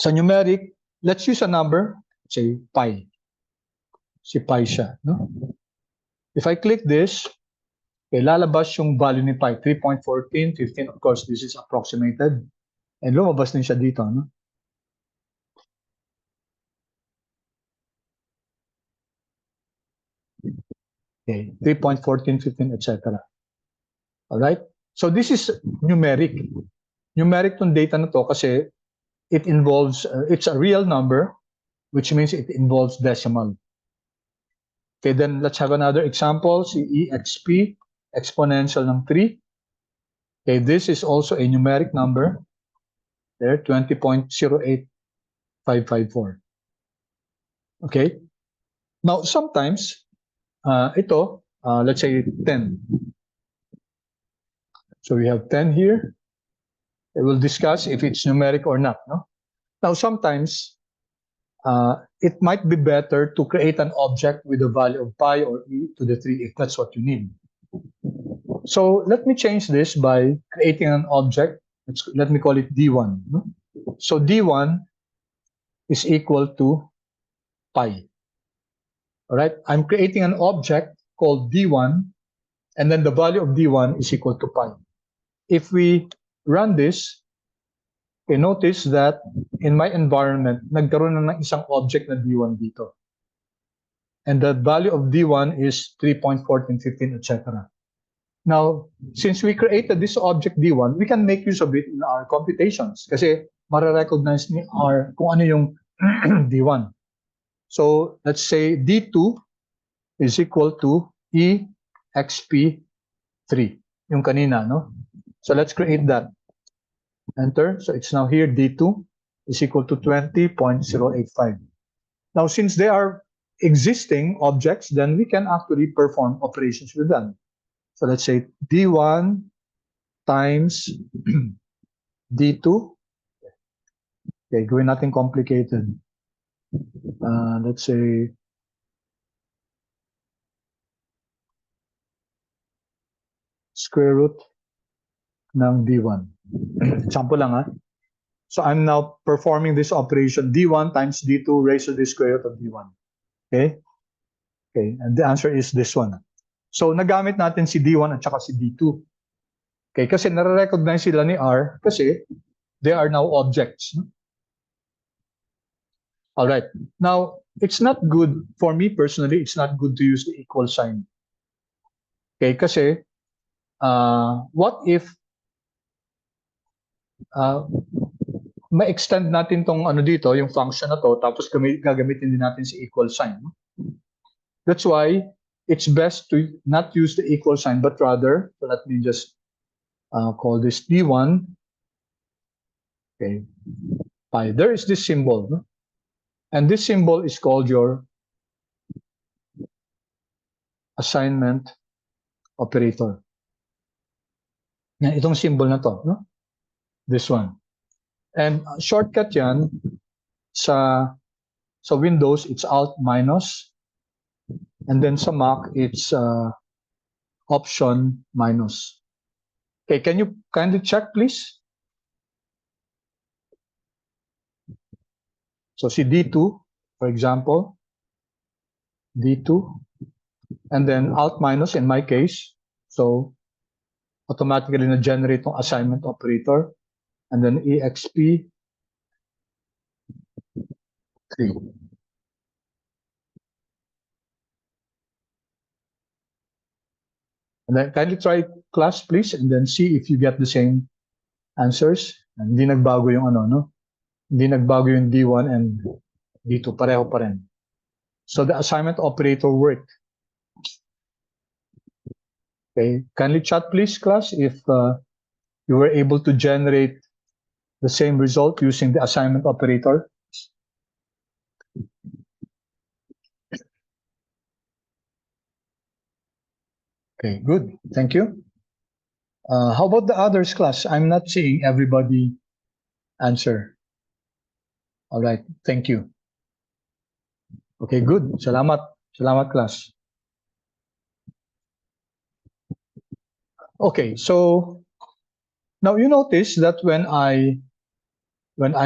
Sa numeric, let's use a number, say pi. Si pi siya. No? If I click this, okay, lalabas yung value ni pi, 3.14, 15. Of course, this is approximated. And lumabas din siya dito. No? Okay, 3.14, 15, etc. All right? So this is numeric. Numeric tong data na to kasi it involves, it's a real number, which means it involves decimal. Okay, then let's have another example, si EXP, exponential ng 3. Okay, this is also a numeric number. There, 20.08554. Okay? Now, sometimes, let's say 10. So we have 10 here. We'll discuss if it's numeric or not. No? Now, sometimes, it might be better to create an object with a value of pi or e to the 3 if that's what you need. So let me change this by creating an object. Let me call it D1. No? So D1 is equal to pi. All right, I'm creating an object called D1, and then the value of D1 is equal to pi. If we run this, okay, notice that in my environment, nagkaroon na ng isang object na D1 dito. And the value of D1 is 3.1415, etc. Now, since we created this object D1, we can make use of it in our computations kasi mare-recognize ni R kung ano yung D1. So, let's say D2 is equal to EXP3, yung kanina, no? So, let's create that. Enter. So, it's now here, D2 is equal to 20.085. Now, since they are existing objects, then we can actually perform operations with them. So let's say D1 times D2. Okay, gawin natin complicated. Let's say square root ng D1. Example lang ha. So I'm now performing this operation D1 times D2 raised to the square root of D1. Okay? Okay, and the answer is this one. So nagamit natin si D1 at saka si D2. Okay, kasi nare-recognize sila ni R kasi they are now objects. All right. Now, it's not good, for me personally, it's not good to use the equal sign. Okay, kasi what if ma-extend natin tong ano dito, yung function na to, tapos gagamitin din natin si equal sign. That's why it's best to not use the equal sign, but rather, so let me just call this D1. Okay, pi. There is this symbol, no? And this symbol is called your assignment operator. Yan, itong symbol na to, no? This one. And shortcut yan sa Windows, it's Alt minus. And then sa Mac, it's Option minus. Okay, can you kindly check, please? So si D2, for example, D2, and then Alt minus in my case. So automatically na-generate yung assignment operator. And then EXP3. And then kindly try class, please, and then see if you get the same answers. And hindi nagbago yung ano, no? Hindi nagbago yung D1 and D2. Pareho pa rin. So the assignment operator worked. Okay, kindly chat, please, class, if you were able to generate the same result using the assignment operator. Okay, good. Thank you. How about the others, class? I'm not seeing everybody answer. All right, thank you. Okay, good. Salamat. Salamat, class. Okay, so now you notice that when I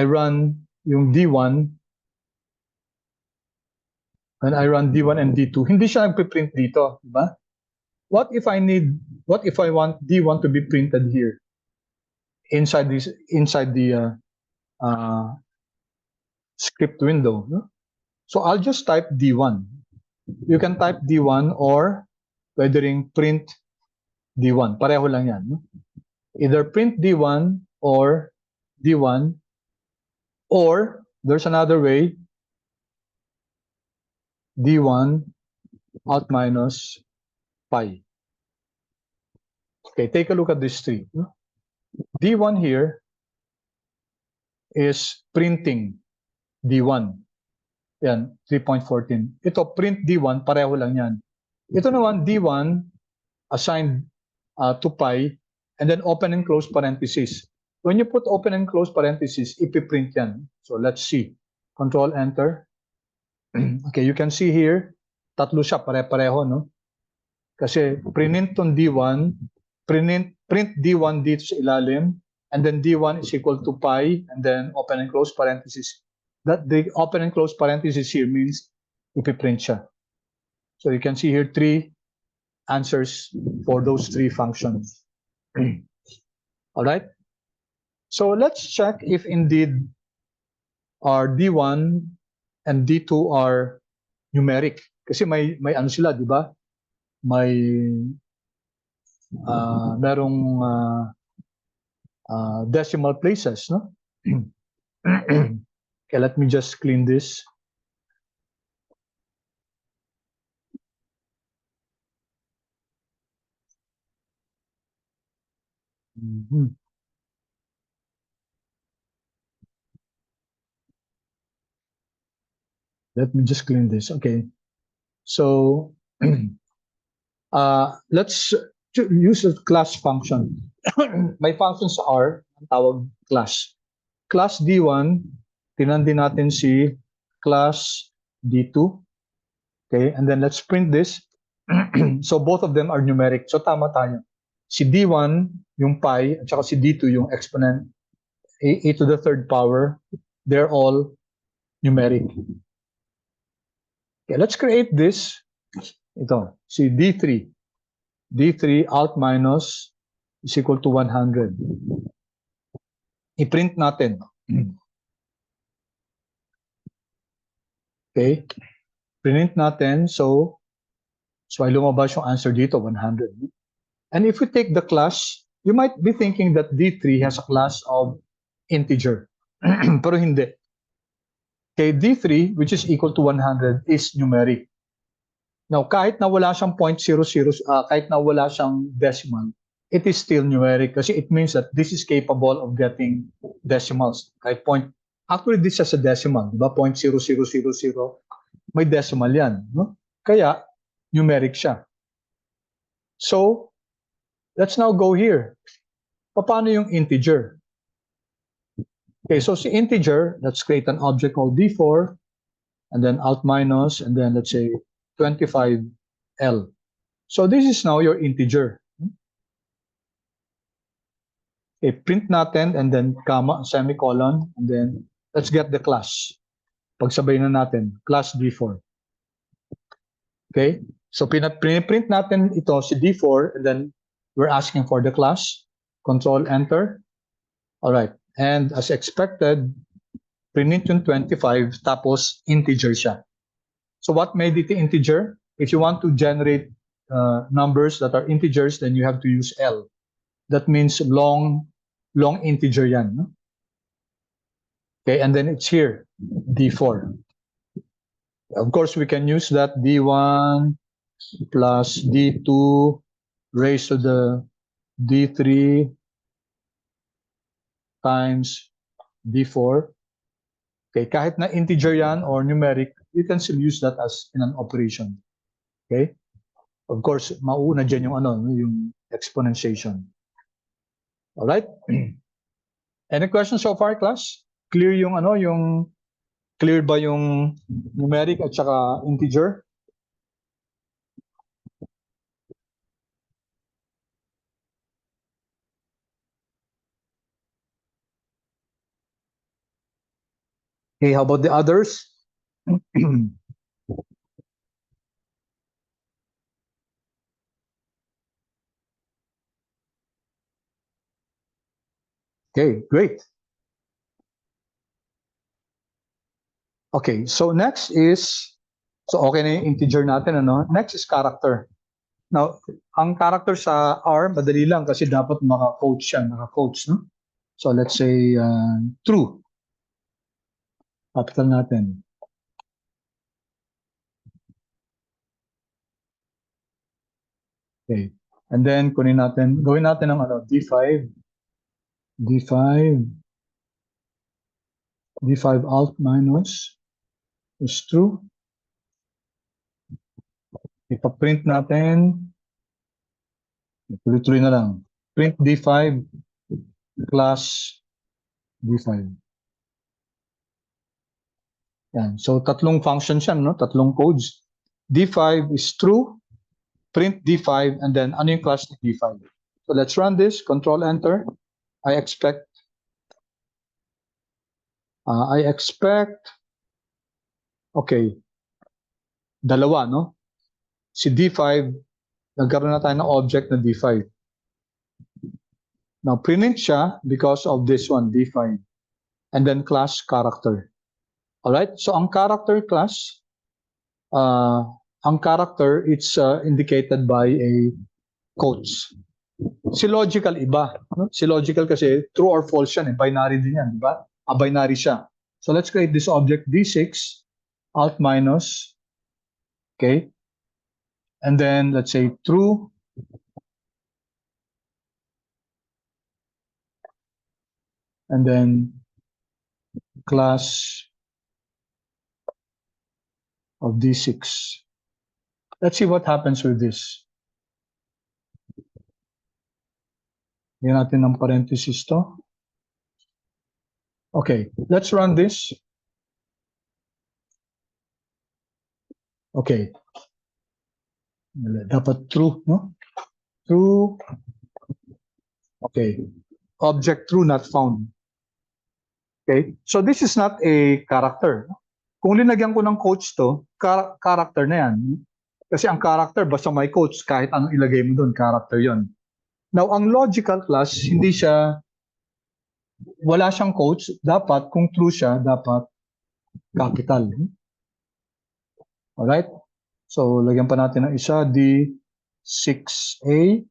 run yung D1, when I run D1 and D2, hindi siya nagpiprint dito, di ba? What if I want D1 to be printed here inside the script window? No? So I'll just type D1. You can type D1 or pwede ring print D1. Pareho lang yan. No? Either print D1 or D1, or there's another way, D1 out minus pi. Okay, take a look at this tree. D1 here is printing D1. Yan, 3.14. Ito, print D1, pareho lang yan. Ito naman, D1 assigned to pi, and then open and close parentheses. When you put open and close parentheses, ipiprint yan. So let's see. Control Enter. Okay, you can see here, tatlo siya, pare-pareho, no? Kasi print tong D1, print D1 dito sa ilalim, and then D1 is equal to pi, and then open and close parentheses. That the open and close parentheses here means ipiprint siya. So you can see here 3 answers for those 3 functions. All right? So let's check if indeed our D1 and D2 are numeric. Kasi may ano sila, di ba? May merong decimal places, no? Okay, let me just clean this. Let me just clean this. Okay. So let's use a class function. May functions are ang tawag class. Class D1, tinan din natin si class D2. Okay, and then let's print this. So both of them are numeric. So tama tayo. Si D1, yung pi, at saka si D2, yung exponent, a to the third power, they're all numeric. Okay, let's create this. Ito, si D3. D3 out minus is equal to 100. I-print natin. Okay, print natin. So ay lumabas yung answer dito, 100. And if we take the class, you might be thinking that D3 has a class of integer. Pero hindi. Okay, D3, which is equal to 100, is numeric. Now, kahit na wala siyang 0.00, kahit na wala siyang decimal, it is still numeric kasi it means that this is capable of getting decimals. Kahit actually, this is a decimal, diba? 0.0000, may decimal yan. No? Kaya, numeric siya. So, let's now go here. Paano yung integer? Okay, so si integer, let's create an object called D4, and then out minus, and then let's say 25L. So this is now your integer. Okay, print natin, and then comma, semicolon, and then let's get the class. Pagsabay na natin, class D4. Okay, so print natin ito si D4, and then we're asking for the class. Control Enter. All right. And as expected, print yung 25, tapos integer siya. So what made it integer? If you want to generate numbers that are integers, then you have to use L. That means long integer yan. No? Okay, and then it's here, D4. Of course, we can use that D1 plus D2 raised to the D3 times D4. Okay, kahit na integer yan or numeric, you can still use that as in an operation. Okay? Of course, mauuna dyan yung yung exponentiation. All right? Any questions so far, class? Clear yung clear ba yung numeric at saka integer? Okay, how about the others? Okay, great. Okay, so next is, so okay na yung integer natin, Next is character. Now, ang character sa R, madali lang kasi dapat maka-coach siya, naka-coach, no? So let's say true. Capital natin. Okay. And then gawin natin ng D5, D5 alt minus is true. Ipa-print natin. Tuloy-tuloy na lang. Print D5 class D5. Yan. So tatlong functions yan, no? Tatlong codes. D5 is true, print D5, and then ano yung class ni D5? So let's run this, control enter. I expect, okay, dalawa, no? Si D5, nagkaroon na tayo ng object na D5. Now, print siya because of this one, D5. And then class character. Alright, so ang character class, it's indicated by a quotes. Si logical iba. No? Si logical kasi true or false yan. Binary din yan, di ba? Binary siya. So let's create this object D6, alt minus, okay? And then let's say true, and then class of D6. Let's see what happens with this. Yan natin ng parenthesis to. Okay, let's run this. Okay. Dapat true, no? True. Okay. Object true not found. Okay. So this is not a character. Kung linagyan ko ng coach to, character na yan. Kasi ang character, basta may coach, kahit anong ilagay mo doon, character yon. Now, ang logical class, wala siyang coach. Dapat, kung true siya, dapat capital. Alright? So, lagyan pa natin ng isa, D6A.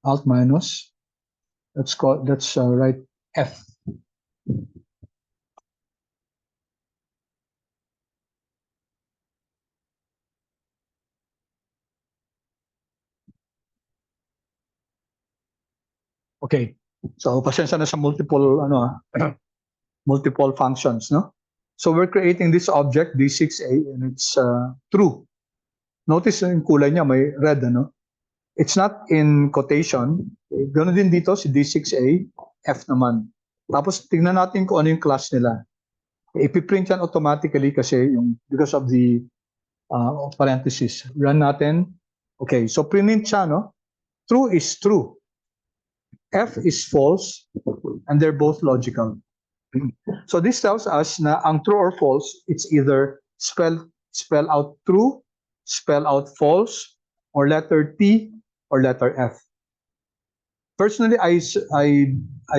Alt minus. Let's write F. Okay. So, pasensya na sa multiple multiple functions, no? So we're creating this object D6A and it's true. Notice yung kulay niya may red, ano? It's not in quotation. Ganoon din dito si D6A, F naman. Tapos tingnan natin kung ano yung class nila. Ipiprint yan automatically kasi because of the parenthesis. Run natin. Okay, so print siya, no? True is true. F is false, and they're both logical. So this tells us na ang true or false, it's either spell out true, spell out false, or letter T or letter F. Personally, I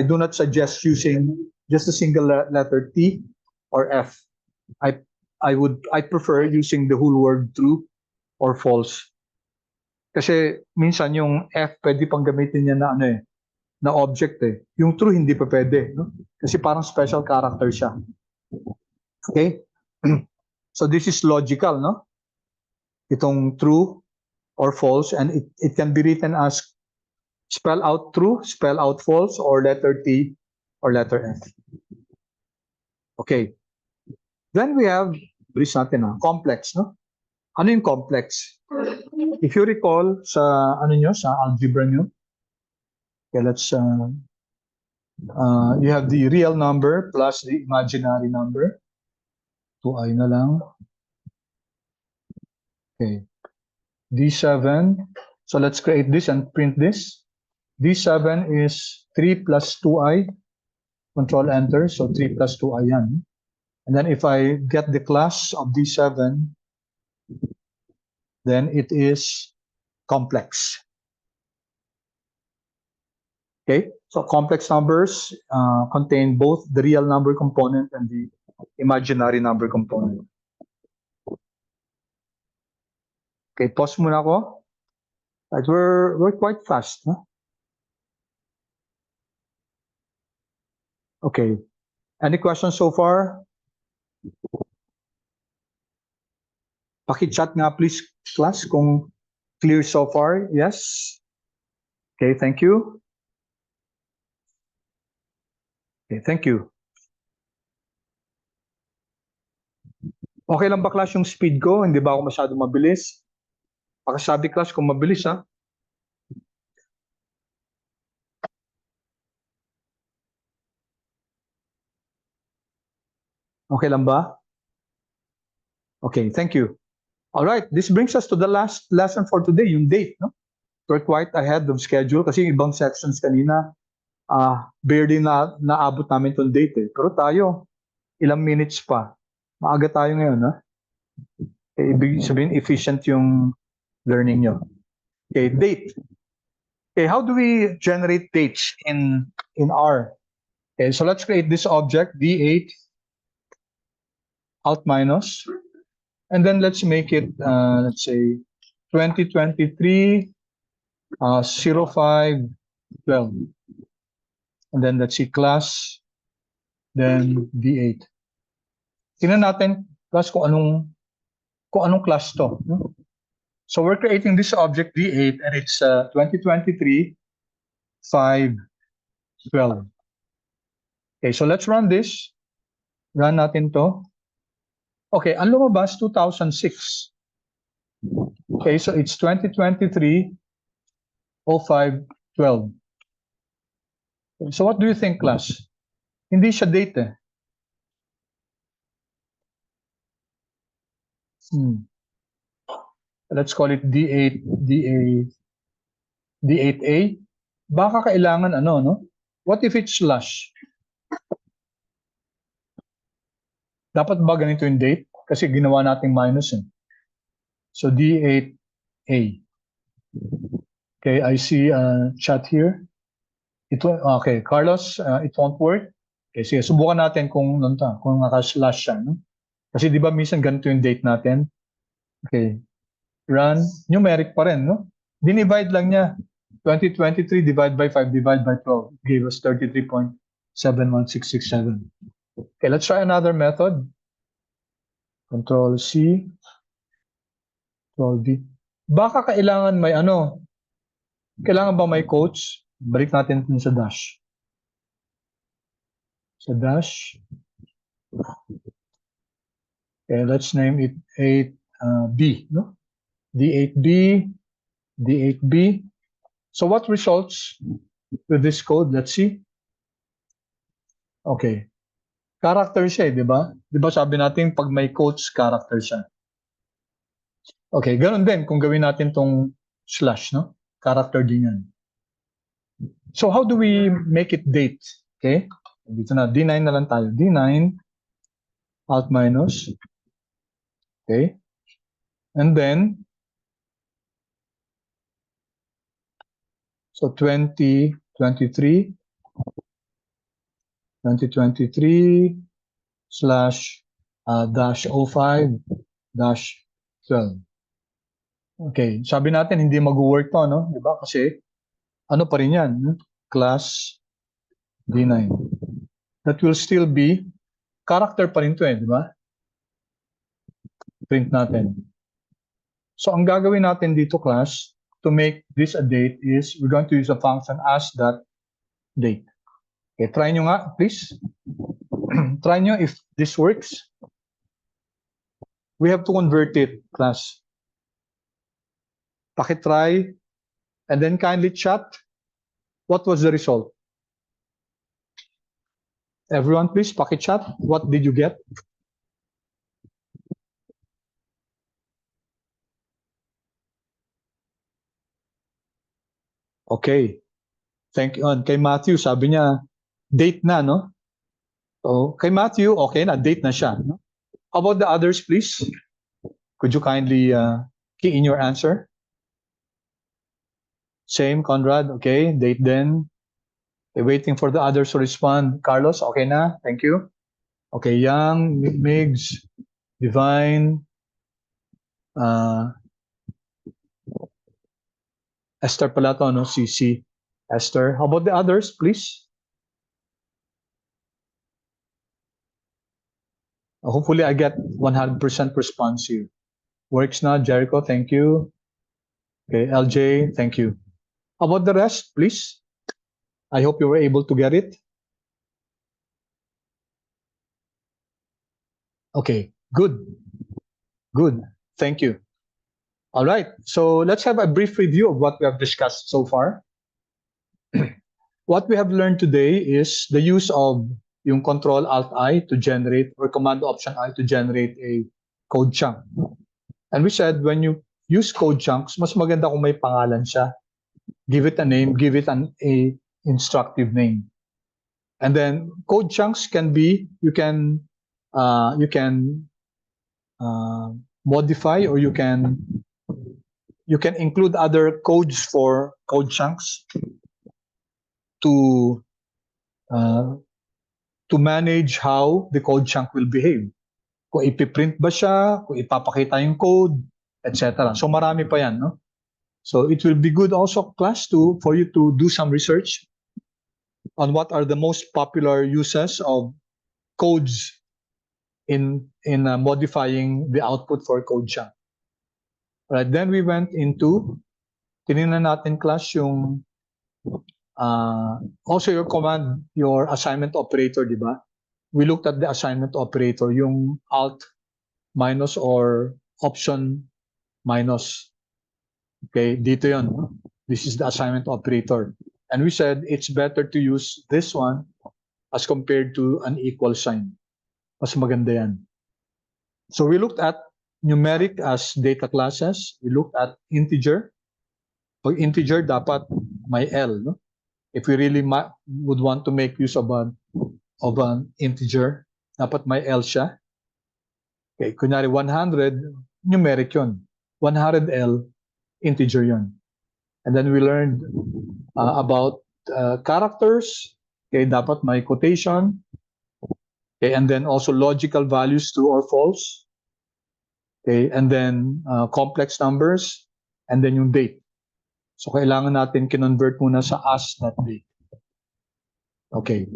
do not suggest using just a single letter T or F. I prefer using the whole word true or false. Kasi minsan yung F pwede pang gamitin niya na na object eh. Yung true hindi pa pwede, no? Kasi parang special character siya. Okay? So this is logical, no? Itong true or false, and it can be written as spell out true, spell out false, or letter T or letter F. Okay. Then we have complex, no? Ano yung complex? If you recall sa sa algebra nyo, okay, let's you have the real number plus the imaginary number. 2i na lang. Okay. D7. So let's create this and print this. D7 is 3 plus 2i. Control enter. So 3 plus 2i yan. And then if I get the class of D7, then it is complex. Okay, so complex numbers contain both the real number component and the imaginary number component. Okay, pause muna ako. Right, we're quite fast, huh? Okay. Any questions so far? Paki-chat nga please, class, kung clear so far. Yes? Okay, thank you. Okay, thank you. Okay lang ba, class, yung speed ko? Hindi ba ako masyado mabilis? Pakisabi, class, kung mabilis, ha? Okay lang ba? Okay, thank you. All right, this brings us to the last lesson for today, yung date, no? We're quite ahead of schedule kasi yung ibang sections kanina, barely na naabot namin tong date, eh. Pero tayo, ilang minutes pa. Maaga tayo ngayon, ha? Okay, ibig sabihin, efficient yung learning nyo. Okay, date. Okay, how do we generate dates in R? Okay, so let's create this object, D8 alt minus, and then let's make it, let's say, 2023 05 12. And then let's see class, then D8. Tingnan natin, class, kung anong class to. No? So we're creating this object D8, and it's 2023 5 12. Okay, so let's run this. Run natin to. Okay, ang lumabas, 2006. Okay, so it's 2023 05 12. So what do you think, class? Hindi siya date, eh. Let's call it D8, D8A. Baka kailangan ano, no? What if it's slash? Dapat ba ganito yung date? Kasi ginawa nating minus, eh. So D8A. Okay, I see a chat here. Okay, Carlos, it won't work. Okay, sige, subukan natin kung naka-slash siya, no? Kasi di ba minsan ganito yung date natin? Okay, run, numeric pa rin, no? Dinivide lang niya. 2023 divided by 5 divided by 12 gave us 33.71667. Okay, let's try another method. Control C, Control V. Baka kailangan may ano, kailangan ba may quotes? Balik natin dun sa dash. Sa dash. Okay, let's name it 8B, no? D8B, D8B. So what results with this code? Let's see. Okay. Character siya, di ba? Di ba sabi natin pag may quotes, character siya. Okay, ganun din kung gawin natin tong slash, no? Character din yan. So how do we make it date? Okay? Dito na, D9 na lang tayo. D9 alt minus. Okay? And then, so 2023 slash dash 05 dash 12. Okay, sabi natin hindi mag-work to, no? Di ba? Kasi ano pa rin yan? Class D9. That will still be character pa rin to, eh, di ba? Print natin. So ang gagawin natin dito, class, to make this a date is we're going to use a function as that date. Okay, try nyo nga, please. Try nyo if this works. We have to convert it, class. Pakitry, and then kindly chat. What was the result? Everyone, please, pakichat. What did you get? Okay. Thank you. Kay Matthew, sabi niya, date na, no? So, kay Matthew, okay na, date na siya. No? How about the others, please? Could you kindly key in your answer? Same, Conrad. Okay, date then. Okay, waiting for the others to respond. Carlos, okay na? Thank you. Okay, Yang, Migs, Divine, Esther pala to, no? CC. Esther. How about the others, please? Hopefully, I get 100% response here. Works now, Jericho. Thank you. Okay, LJ. Thank you. How about the rest, please? I hope you were able to get it. Okay, good. Good. Thank you. All right. So let's have a brief review of what we have discussed so far. What we have learned today is the use of yung Control Alt I to generate, or Command Option I to generate a code chunk. And we said when you use code chunks, mas maganda kung may pangalan siya. Give it a name, give it a instructive name. And then code chunks can be, you can modify, or you can include other codes for code chunks to manage how the code chunk will behave. Kung ipiprint ba siya, kung ipapakita yung code, etc. So marami pa yan, no? So it will be good also, class, for you to do some research on what are the most popular uses of codes in modifying the output for code chunk. Right, then we went into, tinignan natin, class, yung also your assignment operator, di ba? We looked at the assignment operator, yung alt minus or option minus. Okay, dito yun. This is the assignment operator. And we said it's better to use this one as compared to an equal sign. Mas maganda yan. So we looked at numeric as data classes. We looked at integer. Pag integer, dapat may L, no? If we really would want to make use of an integer, dapat may L siya. Okay, kunyari 100, numeric yun. 100L, integer yun. And then we learned about characters. Okay, dapat may quotation. Okay, and then also logical values, true or false. Okay, and then complex numbers, and then yung date. So kailangan natin kinonvert muna sa as.date. Okay.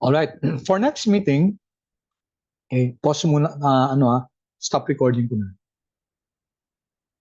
All right. For next meeting, pause muna, stop recording ko na.